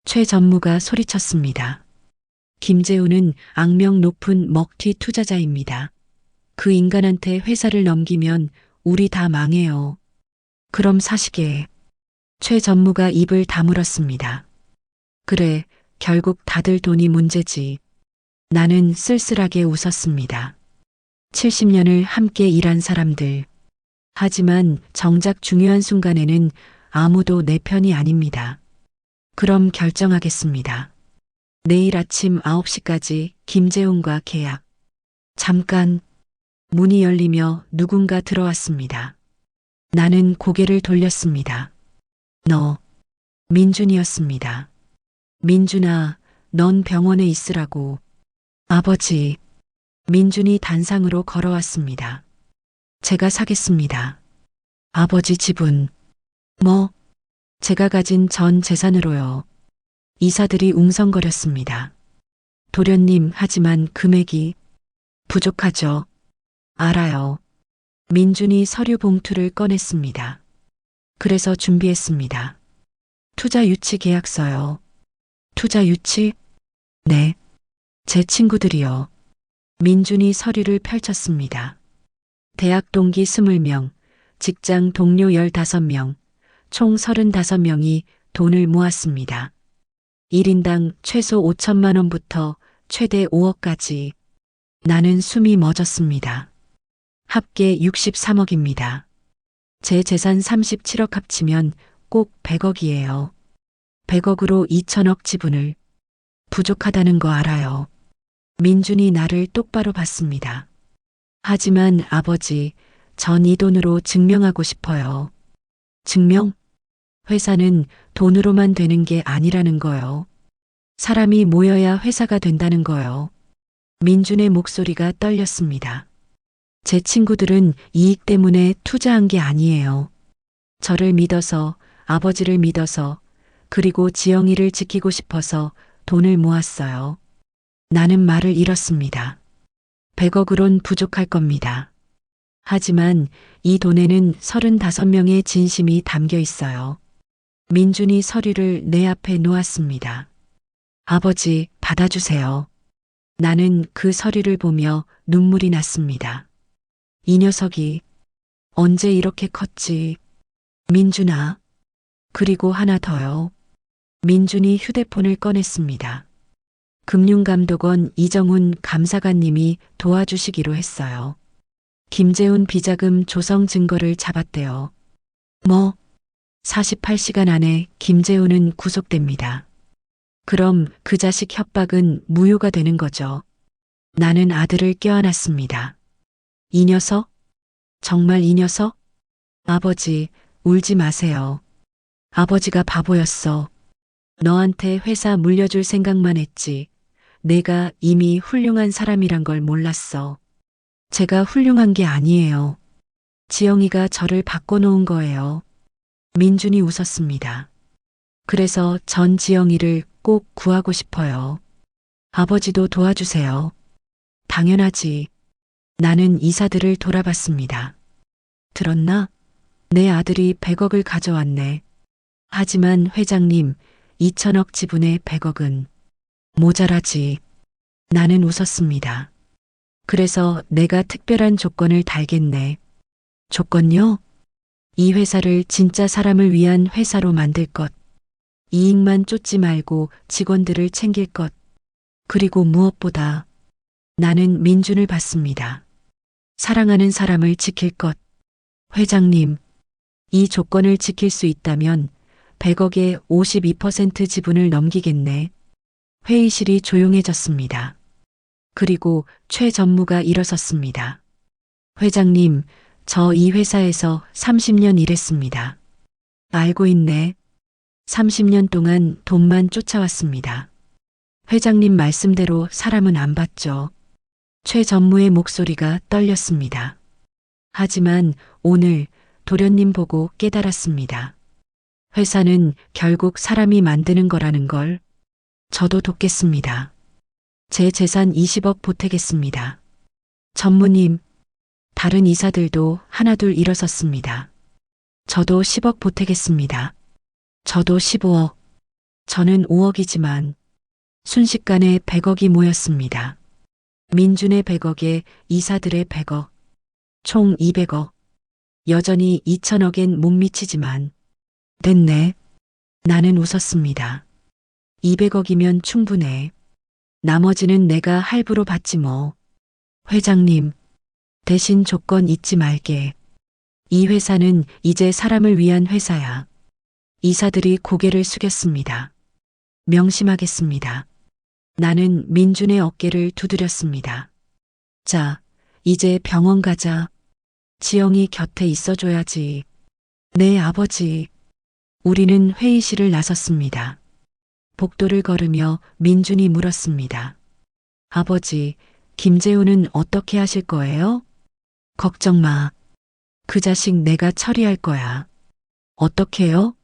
최 전무가 소리쳤습니다. 김재훈은 악명 높은 먹튀 투자자입니다. 그 인간한테 회사를 넘기면 우리 다 망해요. 그럼 사시게. 최 전무가 입을 다물었습니다. 그래, 결국 다들 돈이 문제지. 나는 쓸쓸하게 웃었습니다. 70년을 함께 일한 사람들. 하지만 정작 중요한 순간에는 아무도 내 편이 아닙니다. 그럼 결정하겠습니다. 내일 아침 9시까지 김재훈과 계약. 잠깐. 문이 열리며 누군가 들어왔습니다. 나는 고개를 돌렸습니다. 너. 민준이었습니다. 민준아, 넌 병원에 있으라고. 아버지. 민준이 단상으로 걸어왔습니다. 제가 사겠습니다. 아버지 지분. 뭐? 제가 가진 전 재산으로요. 이사들이 웅성거렸습니다. 도련님, 하지만 금액이 부족하죠. 알아요. 민준이 서류 봉투를 꺼냈습니다. 그래서 준비했습니다. 투자 유치 계약서요. 투자 유치? 네. 제 친구들이요. 민준이 서류를 펼쳤습니다. 대학 동기 20명, 직장 동료 15명, 총 35명이 돈을 모았습니다. 1인당 최소 5천만 원부터 최대 5억까지. 나는 숨이 멎었습니다. 합계 63억입니다. 제 재산 37억 합치면 꼭 100억이에요. 100억으로 2천억 지분을. 부족하다는 거 알아요. 민준이 나를 똑바로 봤습니다. 하지만 아버지, 전 이 돈으로 증명하고 싶어요. 증명? 회사는 돈으로만 되는 게 아니라는 거요. 사람이 모여야 회사가 된다는 거요. 민준의 목소리가 떨렸습니다. 제 친구들은 이익 때문에 투자한 게 아니에요. 저를 믿어서, 아버지를 믿어서, 그리고 지영이를 지키고 싶어서 돈을 모았어요. 나는 말을 잃었습니다. 100억으론 부족할 겁니다. 하지만 이 돈에는 35명의 진심이 담겨 있어요. 민준이 서류를 내 앞에 놓았습니다. 아버지, 받아주세요. 나는 그 서류를 보며 눈물이 났습니다. 이 녀석이 언제 이렇게 컸지? 민준아. 그리고 하나 더요. 민준이 휴대폰을 꺼냈습니다. 금융감독원 이정훈 감사관님이 도와주시기로 했어요. 김재훈 비자금 조성 증거를 잡았대요. 뭐? 48시간 안에 김재훈은 구속됩니다. 그럼 그 자식 협박은 무효가 되는 거죠. 나는 아들을 껴안았습니다. 이 녀석? 정말 이 녀석? 아버지, 울지 마세요. 아버지가 바보였어. 너한테 회사 물려줄 생각만 했지. 내가 이미 훌륭한 사람이란 걸 몰랐어. 제가 훌륭한 게 아니에요. 지영이가 저를 바꿔놓은 거예요. 민준이 웃었습니다. 그래서 전 지영이를 꼭 구하고 싶어요. 아버지도 도와주세요. 당연하지. 나는 이사들을 돌아봤습니다. 들었나? 내 아들이 100억을 가져왔네. 하지만 회장님, 2천억 지분의 100억은 모자라지. 나는 웃었습니다. 그래서 내가 특별한 조건을 달겠네. 조건요? 이 회사를 진짜 사람을 위한 회사로 만들 것. 이익만 쫓지 말고 직원들을 챙길 것. 그리고 무엇보다 나는 민준을 봤습니다. 사랑하는 사람을 지킬 것. 회장님, 이 조건을 지킬 수 있다면 100억의 52% 지분을 넘기겠네. 회의실이 조용해졌습니다. 그리고 최 전무가 일어섰습니다. 회장님, 저 이 회사에서 30년 일했습니다. 알고 있네. 30년 동안 돈만 쫓아왔습니다. 회장님 말씀대로 사람은 안 봤죠. 최 전무의 목소리가 떨렸습니다. 하지만 오늘 도련님 보고 깨달았습니다. 회사는 결국 사람이 만드는 거라는 걸. 저도 돕겠습니다. 제 재산 20억 보태겠습니다. 전무님, 다른 이사들도 하나둘 일어섰습니다. 저도 10억 보태겠습니다. 저도 15억. 저는 5억이지만 순식간에 100억이 모였습니다. 민준의 100억에 이사들의 100억. 총 200억. 여전히 2천억엔 못 미치지만 됐네. 나는 웃었습니다. 200억이면 충분해. 나머지는 내가 할부로 받지 뭐. 회장님, 대신 조건 잊지 말게. 이 회사는 이제 사람을 위한 회사야. 이사들이 고개를 숙였습니다. 명심하겠습니다. 나는 민준의 어깨를 두드렸습니다. 자, 이제 병원 가자. 지영이 곁에 있어줘야지. 네, 아버지. 우리는 회의실을 나섰습니다. 복도를 걸으며 민준이 물었습니다. 아버지, 김재훈은 어떻게 하실 거예요? 걱정 마. 그 자식 내가 처리할 거야. 어떻게요?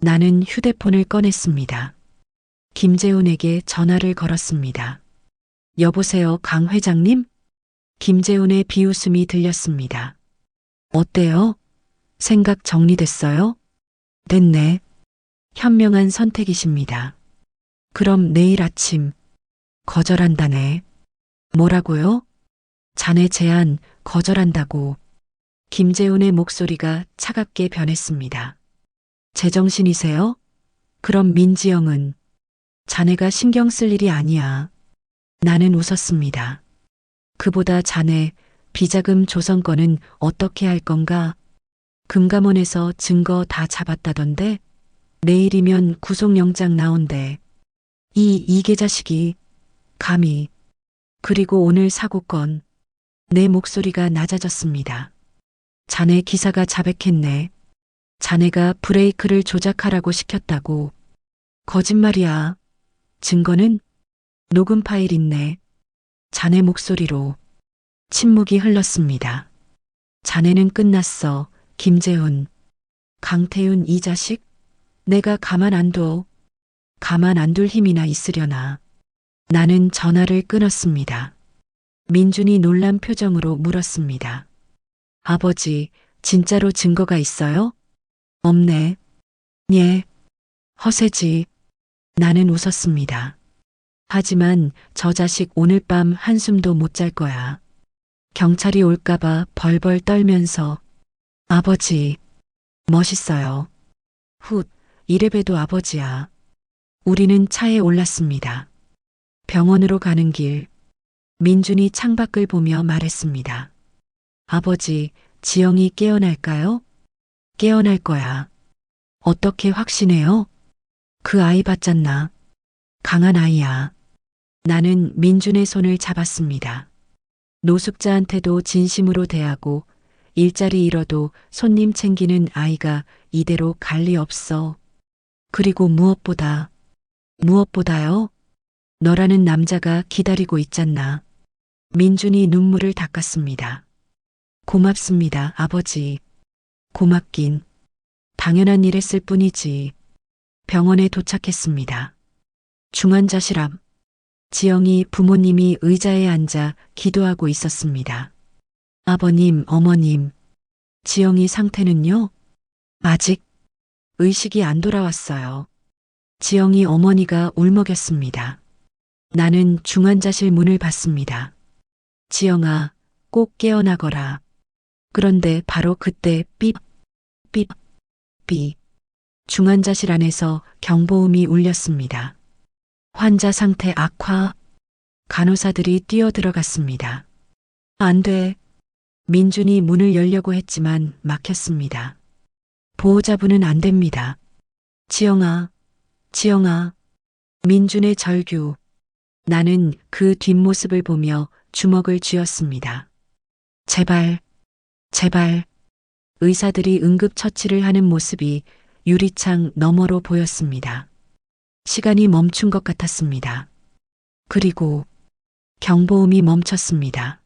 나는 휴대폰을 꺼냈습니다. 김재훈에게 전화를 걸었습니다. 여보세요, 강 회장님? 김재훈의 비웃음이 들렸습니다. 어때요? 생각 정리됐어요? 됐네. 현명한 선택이십니다. 그럼 내일 아침 거절한다네. 뭐라고요? 자네 제안 거절한다고. 김재훈의 목소리가 차갑게 변했습니다. 제정신이세요? 그럼 민지영은 자네가 신경 쓸 일이 아니야. 나는 웃었습니다. 그보다 자네 비자금 조성권은 어떻게 할 건가? 금감원에서 증거 다 잡았다던데? 내일이면 구속영장 나온대. 이계 자식이 감히. 그리고 오늘 사고건. 내 목소리가 낮아졌습니다. 자네 기사가 자백했네. 자네가 브레이크를 조작하라고 시켰다고. 거짓말이야. 증거는? 녹음 파일 있네. 자네 목소리로. 침묵이 흘렀습니다. 자네는 끝났어, 김재훈. 강태훈 이 자식? 내가 가만 안 둬. 가만 안 둘 힘이나 있으려나. 나는 전화를 끊었습니다. 민준이 놀란 표정으로 물었습니다. 아버지, 진짜로 증거가 있어요? 없네. 예. 허세지. 나는 웃었습니다. 하지만 저 자식 오늘 밤 한숨도 못 잘 거야. 경찰이 올까봐 벌벌 떨면서. 아버지, 멋있어요. 훗, 이래봬도 아버지야. 우리는 차에 올랐습니다. 병원으로 가는 길, 민준이 창밖을 보며 말했습니다. 아버지, 지영이 깨어날까요? 깨어날 거야. 어떻게 확신해요? 그 아이 봤잖나. 강한 아이야. 나는 민준의 손을 잡았습니다. 노숙자한테도 진심으로 대하고 일자리 잃어도 손님 챙기는 아이가 이대로 갈 리 없어. 그리고 무엇보다요? 너라는 남자가 기다리고 있잖나. 민준이 눈물을 닦았습니다. 고맙습니다, 아버지. 고맙긴. 당연한 일 했을 뿐이지. 병원에 도착했습니다. 중환자실 앞. 지영이 부모님이 의자에 앉아 기도하고 있었습니다. 아버님, 어머님. 지영이 상태는요? 아직 의식이 안 돌아왔어요. 지영이 어머니가 울먹였습니다. 나는 중환자실 문을 봤습니다. 지영아, 꼭 깨어나거라. 그런데 바로 그때 삐 중환자실 안에서 경보음이 울렸습니다. 환자 상태 악화. 간호사들이 뛰어들어갔습니다. 안 돼. 민준이 문을 열려고 했지만 막혔습니다. 보호자분은 안 됩니다. 지영아, 지영아. 민준의 절규. 나는 그 뒷모습을 보며 주먹을 쥐었습니다. 제발, 제발. 의사들이 응급처치를 하는 모습이 유리창 너머로 보였습니다. 시간이 멈춘 것 같았습니다. 그리고 경보음이 멈췄습니다.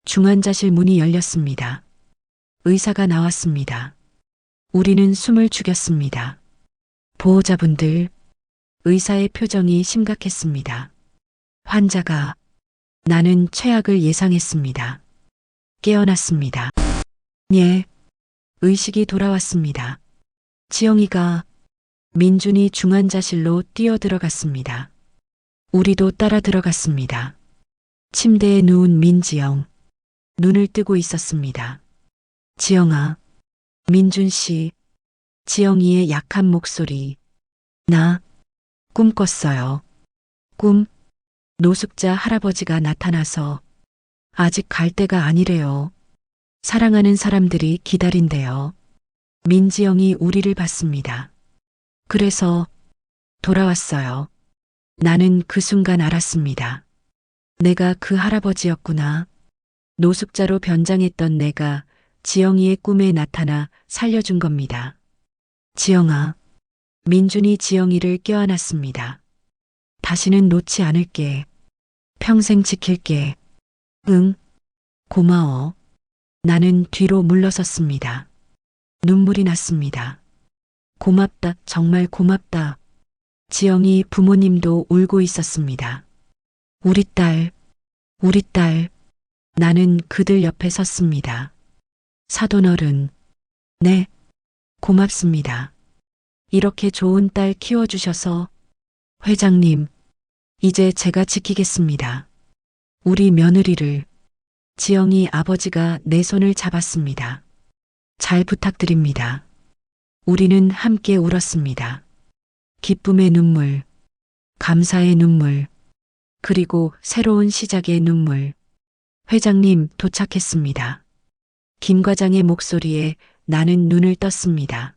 중환자실 문이 열렸습니다. 의사가 나왔습니다. 우리는 숨을 죽였습니다. 보호자분들, 의사의 표정이 심각했습니다. 환자가, 나는 최악을 예상했습니다. 깨어났습니다. 예, 의식이 돌아왔습니다. 지영이가, 민준이 중환자실로 뛰어들어갔습니다. 우리도 따라 들어갔습니다. 침대에 누운 민지영, 눈을 뜨고 있었습니다. 지영아, 민준 씨, 지영이의 약한 목소리. 나 꿈 꿨어요. 꿈? 노숙자 할아버지가 나타나서 아직 갈 때가 아니래요. 사랑하는 사람들이 기다린대요. 민지영이 우리를 봤습니다. 그래서 돌아왔어요. 나는 그 순간 알았습니다. 내가 그 할아버지였구나. 노숙자로 변장했던 내가 지영이의 꿈에 나타나 살려준 겁니다. 지영아. 민준이 지영이를 껴안았습니다. 다시는 놓지 않을게. 평생 지킬게. 응. 고마워. 나는 뒤로 물러섰습니다. 눈물이 났습니다. 고맙다, 정말 고맙다. 지영이 부모님도 울고 있었습니다. 우리 딸, 우리 딸. 나는 그들 옆에 섰습니다. 사돈어른. 네, 고맙습니다. 이렇게 좋은 딸 키워주셔서. 회장님, 이제 제가 지키겠습니다. 우리 며느리를. 지영이 아버지가 내 손을 잡았습니다. 잘 부탁드립니다. 우리는 함께 울었습니다. 기쁨의 눈물, 감사의 눈물, 그리고 새로운 시작의 눈물. 회장님 도착했습니다. 김 과장의 목소리에 나는 눈을 떴습니다.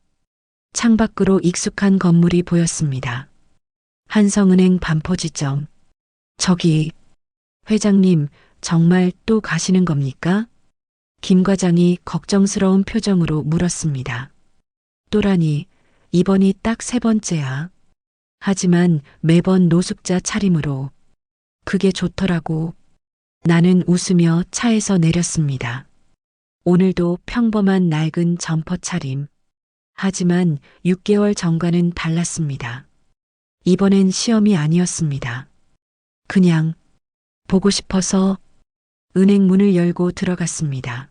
창밖으로 익숙한 건물이 보였습니다. 한성은행 반포지점. 저기, 회장님 정말 또 가시는 겁니까? 김 과장이 걱정스러운 표정으로 물었습니다. 또라니, 이번이 딱 3번째야. 하지만 매번 노숙자 차림으로. 그게 좋더라고. 나는 웃으며 차에서 내렸습니다. 오늘도 평범한 낡은 점퍼 차림. 하지만 6개월 전과는 달랐습니다. 이번엔 시험이 아니었습니다. 그냥 보고 싶어서. 은행 문을 열고 들어갔습니다.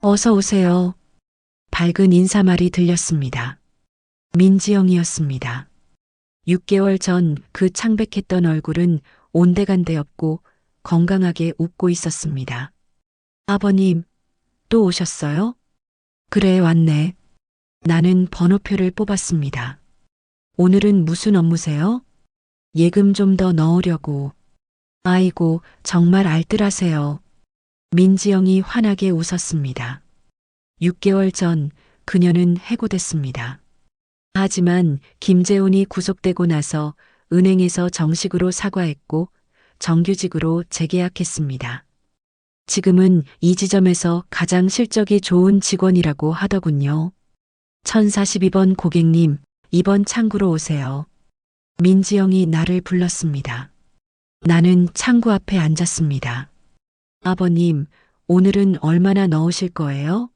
어서 오세요. 밝은 인사말이 들렸습니다. 민지영이었습니다. 6개월 전 그 창백했던 얼굴은 온데간데 없고 건강하게 웃고 있었습니다. 아버님, 또 오셨어요? 그래, 왔네. 나는 번호표를 뽑았습니다. 오늘은 무슨 업무세요? 예금 좀 더 넣으려고. 아이고, 정말 알뜰하세요. 민지영이 환하게 웃었습니다. 6개월 전 그녀는 해고됐습니다. 하지만 김재훈이 구속되고 나서 은행에서 정식으로 사과했고 정규직으로 재계약했습니다. 지금은 이 지점에서 가장 실적이 좋은 직원이라고 하더군요. 1042번 고객님, 이번 창구로 오세요. 민지영이 나를 불렀습니다. 나는 창구 앞에 앉았습니다. 아버님, 오늘은 얼마나 넣으실 거예요?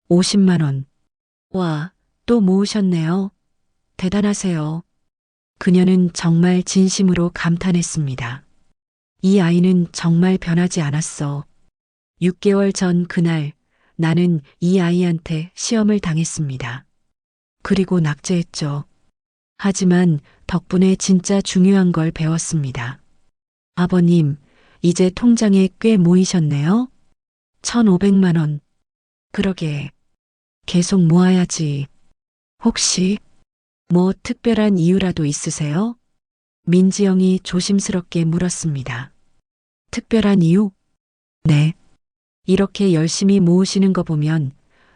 50만 원. 와, 또 모으셨네요. 대단하세요. 그녀는 정말 진심으로 감탄했습니다. 이 아이는 정말 변하지 않았어. 6개월 전 그날 나는 이 아이한테 시험을 당했습니다. 그리고 낙제했죠. 하지만 덕분에 진짜 중요한 걸 배웠습니다. 아버님, 이제 통장에 꽤 모이셨네요? 1,500만 원. 그러게. 계속 모아야지. 혹시 뭐 특별한 이유라도 있으세요? 민지영이 조심스럽게 물었습니다. 특별한 이유? 네. 이렇게 열심히 모으시는 거 보면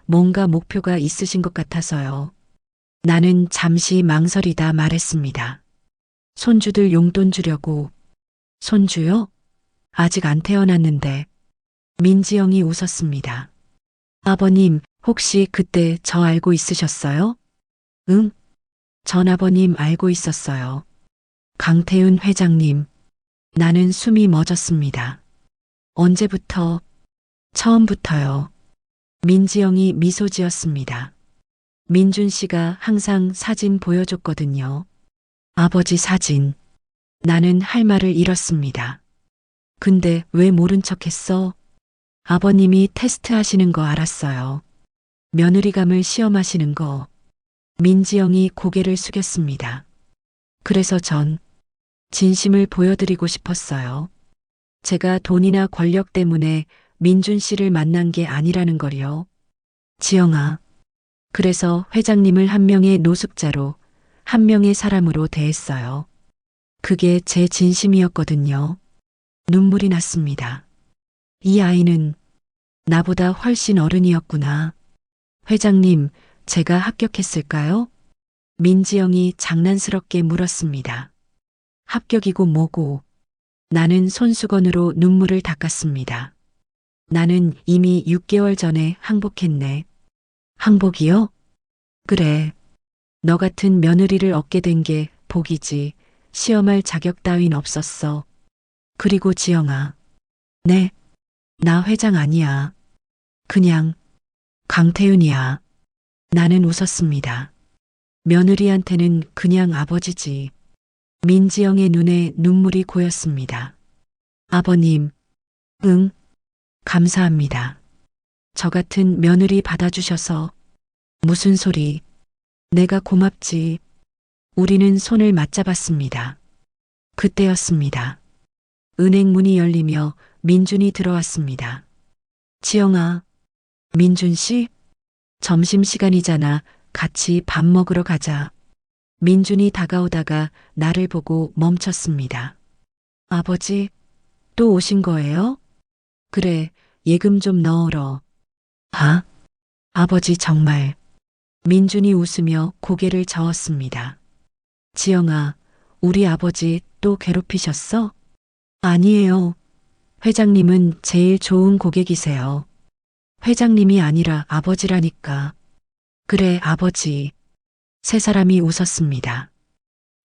뭔가 목표가 있으신 것 같아서요. 나는 잠시 망설이다 말했습니다. 손주들 용돈 주려고. 손주요? 아직 안 태어났는데. 민지영이 웃었습니다. 아버님, 혹시 그때 저 알고 있으셨어요? 응? 전 아버님 알고 있었어요. 강태훈 회장님. 나는 숨이 멎었습니다. 언제부터? 처음부터요. 민지영이 미소 지었습니다. 민준 씨가 항상 사진 보여줬거든요. 아버지 사진. 나는 할 말을 잃었습니다. 근데 왜 모른 척 했어? 아버님이 테스트 하시는 거 알았어요. 며느리감을 시험하시는 거. 민지영이 고개를 숙였습니다. 그래서 전 진심을 보여드리고 싶었어요. 제가 돈이나 권력 때문에 민준 씨를 만난 게 아니라는 걸요. 지영아. 그래서 회장님을 한 명의 노숙자로, 한 명의 사람으로 대했어요. 그게 제 진심이었거든요. 눈물이 났습니다. 이 아이는 나보다 훨씬 어른이었구나. 회장님, 제가 합격했을까요? 민지영이 장난스럽게 물었습니다. 합격이고 뭐고. 나는 손수건으로 눈물을 닦았습니다. 나는 이미 6개월 전에 항복했네. 항복이요? 그래. 너 같은 며느리를 얻게 된 게 복이지. 시험할 자격 따윈 없었어. 그리고 지영아. 네. 나 회장 아니야. 그냥 강태윤이야. 나는 웃었습니다. 며느리한테는 그냥 아버지지. 민지영의 눈에 눈물이 고였습니다. 아버님. 응. 감사합니다. 저 같은 며느리 받아주셔서. 무슨 소리. 내가 고맙지. 우리는 손을 맞잡았습니다. 그때였습니다. 은행 문이 열리며 민준이 들어왔습니다. 지영아. 민준 씨? 점심시간이잖아. 같이 밥 먹으러 가자. 민준이 다가오다가 나를 보고 멈췄습니다. 아버지, 또 오신 거예요? 그래, 예금 좀 넣으러. 아? 아버지 정말. 민준이 웃으며 고개를 저었습니다. 지영아, 우리 아버지 또 괴롭히셨어? 아니에요. 회장님은 제일 좋은 고객이세요. 회장님이 아니라 아버지라니까. 그래, 아버지. 세 사람이 웃었습니다.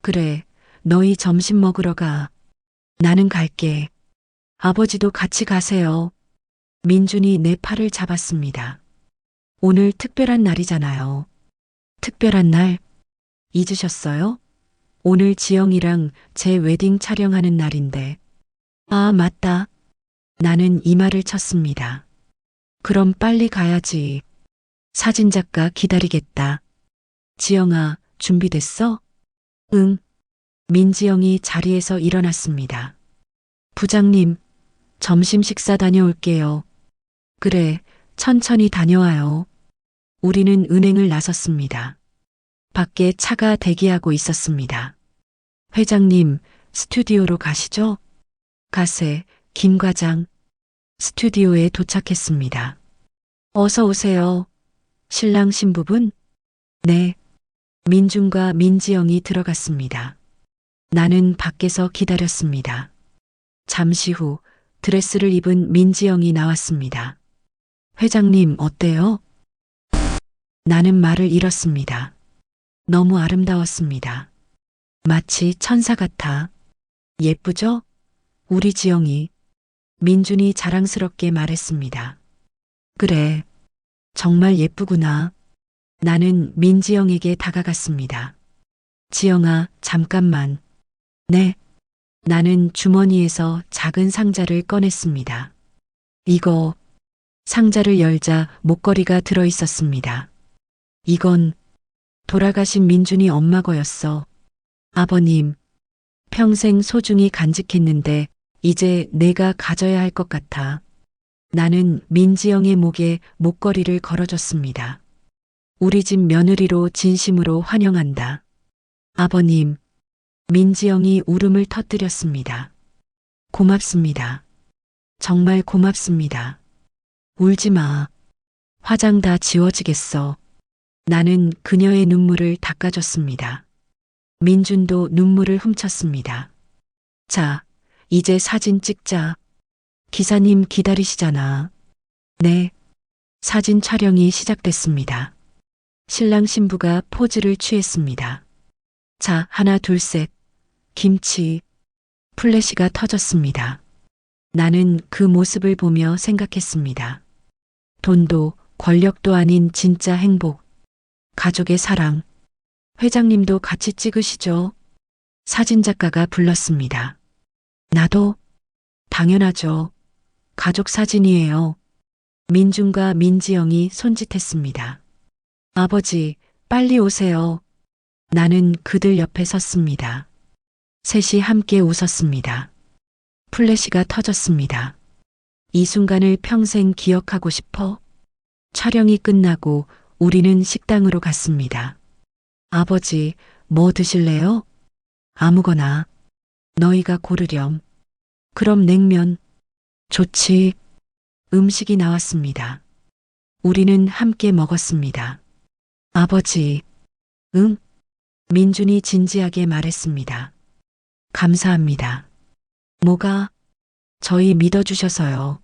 그래, 너희 점심 먹으러 가. 나는 갈게. 아버지도 같이 가세요. 민준이 내 팔을 잡았습니다. 오늘 특별한 날이잖아요. 특별한 날? 잊으셨어요? 오늘 지영이랑 제 웨딩 촬영하는 날인데. 아, 맞다. 나는 이마를 쳤습니다. 그럼 빨리 가야지. 사진작가 기다리겠다. 지영아, 준비됐어? 응. 민지영이 자리에서 일어났습니다. 부장님, 점심 식사 다녀올게요. 그래, 천천히 다녀와요. 우리는 은행을 나섰습니다. 밖에 차가 대기하고 있었습니다. 회장님, 스튜디오로 가시죠? 가세, 김 과장. 스튜디오에 도착했습니다. 어서 오세요. 신랑 신부분? 네. 민준과 민지영이 들어갔습니다. 나는 밖에서 기다렸습니다. 잠시 후 드레스를 입은 민지영이 나왔습니다. 회장님 어때요? 나는 말을 잃었습니다. 너무 아름다웠습니다. 마치 천사 같아. 예쁘죠? 우리 지영이. 민준이 자랑스럽게 말했습니다. 그래. 정말 예쁘구나. 나는 민지영에게 다가갔습니다. 지영아, 잠깐만. 네. 나는 주머니에서 작은 상자를 꺼냈습니다. 이거, 상자를 열자 목걸이가 들어 있었습니다. 이건 돌아가신 민준이 엄마 거였어. 아버님, 평생 소중히 간직했는데 이제 내가 가져야 할 것 같아. 나는 민지영의 목에 목걸이를 걸어줬습니다. 우리 집 며느리로 진심으로 환영한다. 아버님, 민지영이 울음을 터뜨렸습니다. 고맙습니다. 정말 고맙습니다. 울지 마. 화장 다 지워지겠어. 나는 그녀의 눈물을 닦아줬습니다. 민준도 눈물을 훔쳤습니다. 자, 이제 사진 찍자. 기사님 기다리시잖아. 네. 사진 촬영이 시작됐습니다. 신랑 신부가 포즈를 취했습니다. 자, 하나, 둘, 셋. 김치. 플래시가 터졌습니다. 나는 그 모습을 보며 생각했습니다. 돈도 권력도 아닌 진짜 행복. 가족의 사랑. 회장님도 같이 찍으시죠? 사진작가가 불렀습니다. 나도? 당연하죠. 가족 사진이에요. 민준과 민지영이 손짓했습니다. 아버지, 빨리 오세요. 나는 그들 옆에 섰습니다. 셋이 함께 웃었습니다. 플래시가 터졌습니다. 이 순간을 평생 기억하고 싶어? 촬영이 끝나고 우리는 식당으로 갔습니다. 아버지, 뭐 드실래요? 아무거나. 너희가 고르렴. 그럼 냉면. 좋지. 음식이 나왔습니다. 우리는 함께 먹었습니다. 아버지. 응? 민준이 진지하게 말했습니다. 감사합니다. 뭐가? 저희 믿어주셔서요.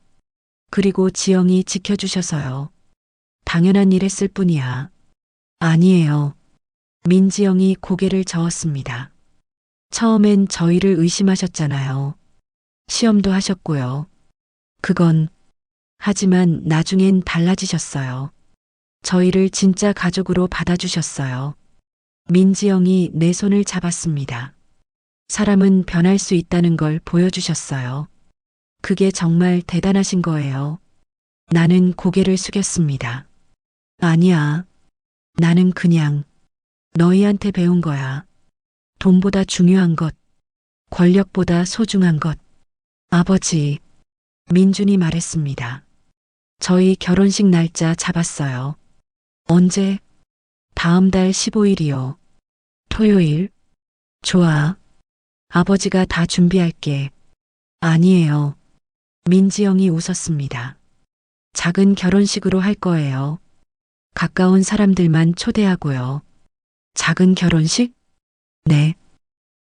그리고 지영이 지켜주셔서요. 당연한 일 했을 뿐이야. 아니에요. 민지영이 고개를 저었습니다. 처음엔 저희를 의심하셨잖아요. 시험도 하셨고요. 그건, 하지만 나중엔 달라지셨어요. 저희를 진짜 가족으로 받아주셨어요. 민지영이 내 손을 잡았습니다. 사람은 변할 수 있다는 걸 보여주셨어요. 그게 정말 대단하신 거예요. 나는 고개를 숙였습니다. 아니야. 나는 그냥 너희한테 배운 거야. 돈보다 중요한 것, 권력보다 소중한 것. 아버지, 민준이 말했습니다. 저희 결혼식 날짜 잡았어요. 언제? 다음 달 15일이요. 토요일? 좋아. 아버지가 다 준비할게. 아니에요. 민지영이 웃었습니다. 작은 결혼식으로 할 거예요. 가까운 사람들만 초대하고요. 작은 결혼식? 네.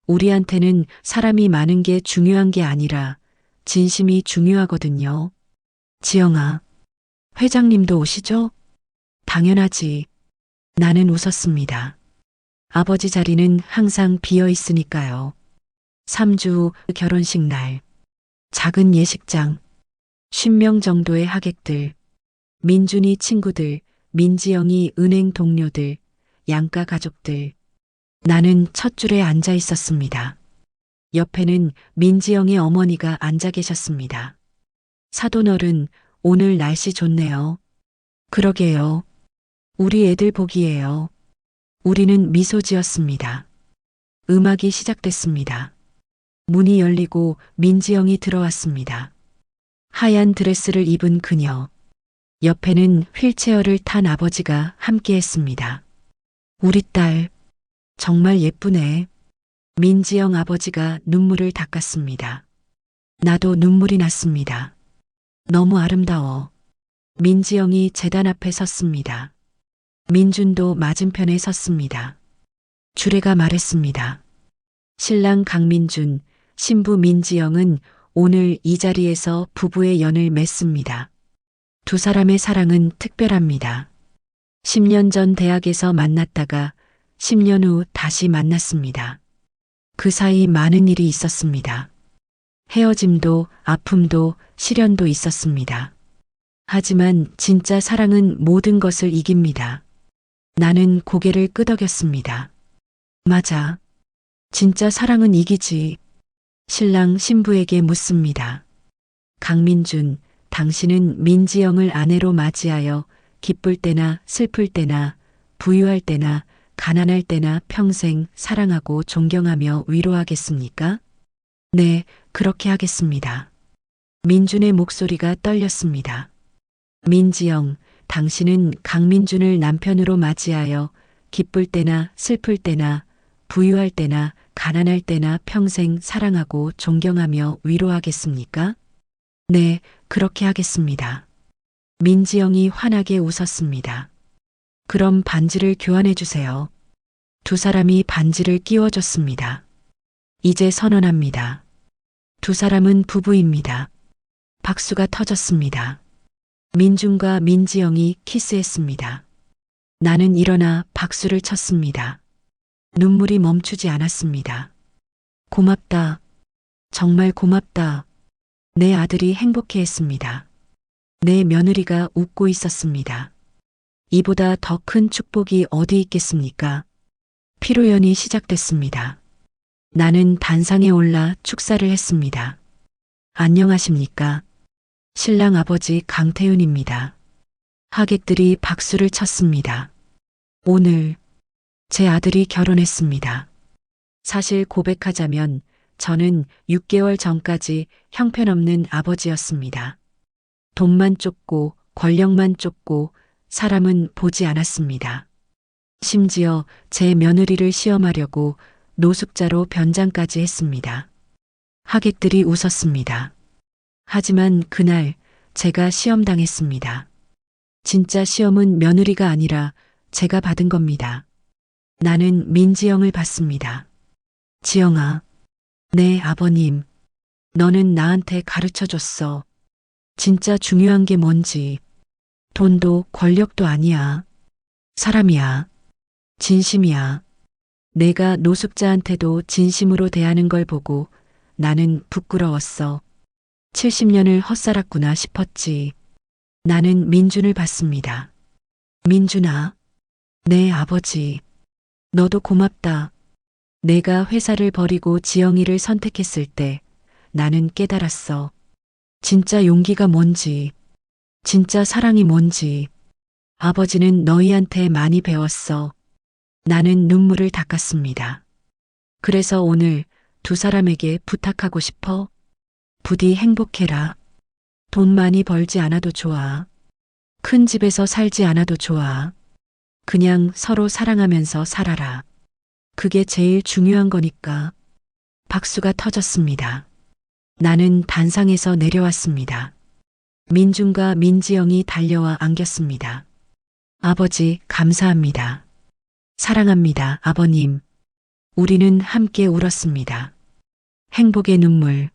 우리한테는 사람이 많은 게 중요한 게 아니라 진심이 중요하거든요. 지영아, 회장님도 오시죠? 당연하지. 나는 웃었습니다. 아버지 자리는 항상 비어 있으니까요. 3주 후 결혼식 날. 작은 예식장. 50명 정도의 하객들. 민준이 친구들, 민지영이 은행 동료들, 양가 가족들. 나는 첫 줄에 앉아 있었습니다. 옆에는 민지영의 어머니가 앉아 계셨습니다. 사돈어른, 오늘 날씨 좋네요. 그러게요. 우리 애들 복이에요. 우리는 미소 지었습니다. 음악이 시작됐습니다. 문이 열리고 민지영이 들어왔습니다. 하얀 드레스를 입은 그녀. 옆에는 휠체어를 탄 아버지가 함께 했습니다. 우리 딸, 정말 예쁘네. 민지영 아버지가 눈물을 닦았습니다. 나도 눈물이 났습니다. 너무 아름다워. 민지영이 제단 앞에 섰습니다. 민준도 맞은편에 섰습니다. 주례가 말했습니다. 신랑 강민준, 신부 민지영은 오늘 이 자리에서 부부의 연을 맺습니다. 두 사람의 사랑은 특별합니다. 10년 전 대학에서 만났다가 10년 후 다시 만났습니다. 그 사이 많은 일이 있었습니다. 헤어짐도 아픔도 시련도 있었습니다. 하지만 진짜 사랑은 모든 것을 이깁니다. 나는 고개를 끄덕였습니다. 맞아. 진짜 사랑은 이기지. 신랑 신부에게 묻습니다. 강민준, 당신은 민지영을 아내로 맞이하여 기쁠 때나 슬플 때나 부유할 때나 가난할 때나 평생 사랑하고 존경하며 위로하겠습니까? 네, 그렇게 하겠습니다. 민준의 목소리가 떨렸습니다. 민지영, 당신은 강민준을 남편으로 맞이하여 기쁠 때나 슬플 때나 부유할 때나 가난할 때나 평생 사랑하고 존경하며 위로하겠습니까? 네, 그렇게 하겠습니다. 민지영이 환하게 웃었습니다. 그럼 반지를 교환해 주세요. 두 사람이 반지를 끼워줬습니다. 이제 선언합니다. 두 사람은 부부입니다. 박수가 터졌습니다. 민준과 민지영이 키스했습니다. 나는 일어나 박수를 쳤습니다. 눈물이 멈추지 않았습니다. 고맙다. 정말 고맙다. 내 아들이 행복해했습니다. 내 며느리가 웃고 있었습니다. 이보다 더 큰 축복이 어디 있겠습니까? 피로연이 시작됐습니다. 나는 단상에 올라 축사를 했습니다. 안녕하십니까? 신랑 아버지 강태윤입니다. 하객들이 박수를 쳤습니다. 오늘 제 아들이 결혼했습니다. 사실 고백하자면 저는 6개월 전까지 형편없는 아버지였습니다. 돈만 쫓고 권력만 쫓고 사람은 보지 않았습니다. 심지어 제 며느리를 시험하려고 노숙자로 변장까지 했습니다. 하객들이 웃었습니다. 하지만 그날 제가 시험당했습니다. 진짜 시험은 며느리가 아니라 제가 받은 겁니다. 나는 민지영을 봤습니다. 지영아, 네 아버님, 너는 나한테 가르쳐 줬어. 진짜 중요한 게 뭔지. 돈도 권력도 아니야. 사람이야. 진심이야. 내가 노숙자한테도 진심으로 대하는 걸 보고 나는 부끄러웠어. 70년을 헛살았구나 싶었지. 나는 민준을 봤습니다. 민준아, 네 아버지. 너도 고맙다. 내가 회사를 버리고 지영이를 선택했을 때 나는 깨달았어. 진짜 용기가 뭔지, 진짜 사랑이 뭔지. 아버지는 너희한테 많이 배웠어. 나는 눈물을 닦았습니다. 그래서 오늘 두 사람에게 부탁하고 싶어. 부디 행복해라. 돈 많이 벌지 않아도 좋아. 큰 집에서 살지 않아도 좋아. 그냥 서로 사랑하면서 살아라. 그게 제일 중요한 거니까. 박수가 터졌습니다. 나는 단상에서 내려왔습니다. 민준과 민지영이 달려와 안겼습니다. 아버지, 감사합니다. 사랑합니다, 아버님. 우리는 함께 울었습니다. 행복의 눈물,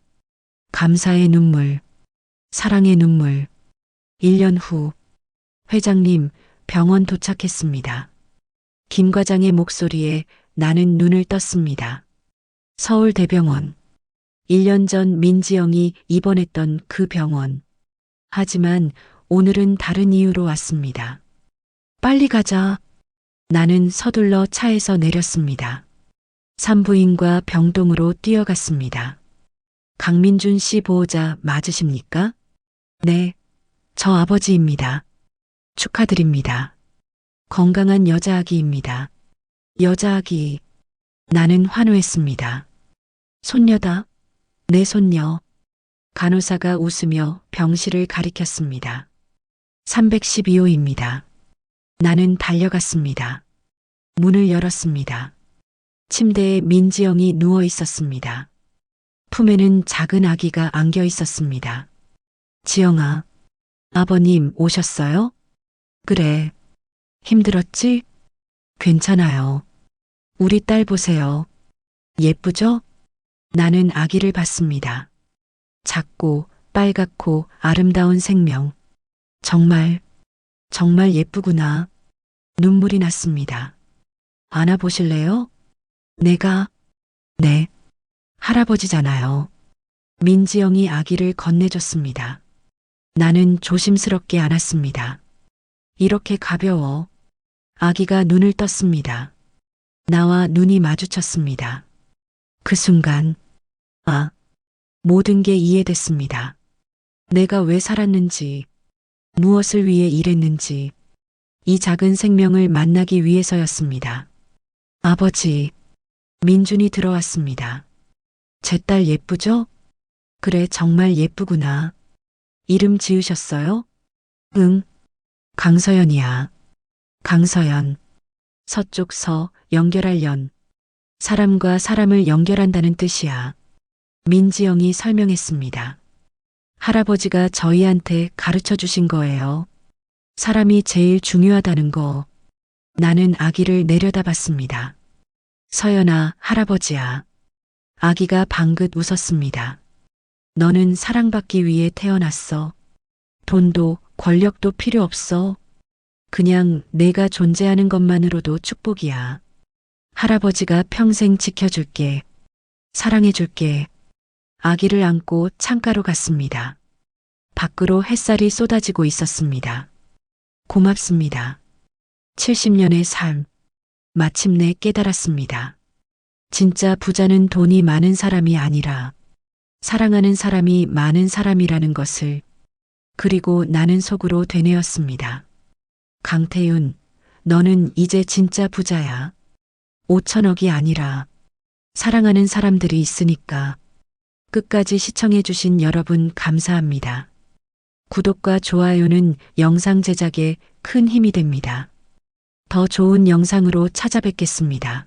감사의 눈물, 사랑의 눈물. 1년 후, 회장님, 병원 도착했습니다. 김 과장의 목소리에 나는 눈을 떴습니다. 서울대병원. 1년 전 민지영이 입원했던 그 병원. 하지만 오늘은 다른 이유로 왔습니다. 빨리 가자. 나는 서둘러 차에서 내렸습니다. 산부인과 병동으로 뛰어갔습니다. 강민준 씨 보호자 맞으십니까? 네, 저 아버지입니다. 축하드립니다. 건강한 여자아기입니다. 여자아기. 나는 환호했습니다. 손녀다. 내 손녀. 간호사가 웃으며 병실을 가리켰습니다. 312호입니다. 나는 달려갔습니다. 문을 열었습니다. 침대에 민지영이 누워 있었습니다. 품에는 작은 아기가 안겨 있었습니다. 지영아, 아버님 오셨어요? 그래. 힘들었지? 괜찮아요. 우리 딸 보세요. 예쁘죠? 나는 아기를 봤습니다. 작고 빨갛고 아름다운 생명. 정말 예쁘구나. 눈물이 났습니다. 안아보실래요? 내가? 네. 할아버지잖아요. 민지영이 아기를 건네줬습니다. 나는 조심스럽게 안았습니다. 이렇게 가벼워. 아기가 눈을 떴습니다. 나와 눈이 마주쳤습니다. 그 순간, 모든 게 이해됐습니다. 내가 왜 살았는지, 무엇을 위해 일했는지, 이 작은 생명을 만나기 위해서였습니다. 아버지, 민준이 들어왔습니다. 제 딸 예쁘죠? 그래, 정말 예쁘구나. 이름 지으셨어요? 응, 강서연이야. 강서연. 서쪽 서, 연결할 연. 사람과 사람을 연결한다는 뜻이야. 민지영이 설명했습니다. 할아버지가 저희한테 가르쳐 주신 거예요. 사람이 제일 중요하다는 거. 나는 아기를 내려다봤습니다. 서연아, 할아버지야. 아기가 방긋 웃었습니다. 너는 사랑받기 위해 태어났어. 돈도 권력도 필요 없어. 그냥 내가 존재하는 것만으로도 축복이야. 할아버지가 평생 지켜줄게. 사랑해줄게. 아기를 안고 창가로 갔습니다. 밖으로 햇살이 쏟아지고 있었습니다. 고맙습니다. 70년의 삶. 마침내 깨달았습니다. 진짜 부자는 돈이 많은 사람이 아니라 사랑하는 사람이 많은 사람이라는 것을. 그리고 나는 속으로 되뇌었습니다. 강태윤, 너는 이제 진짜 부자야. 5천억이 아니라 사랑하는 사람들이 있으니까. 끝까지 시청해주신 여러분 감사합니다. 구독과 좋아요는 영상 제작에 큰 힘이 됩니다. 더 좋은 영상으로 찾아뵙겠습니다.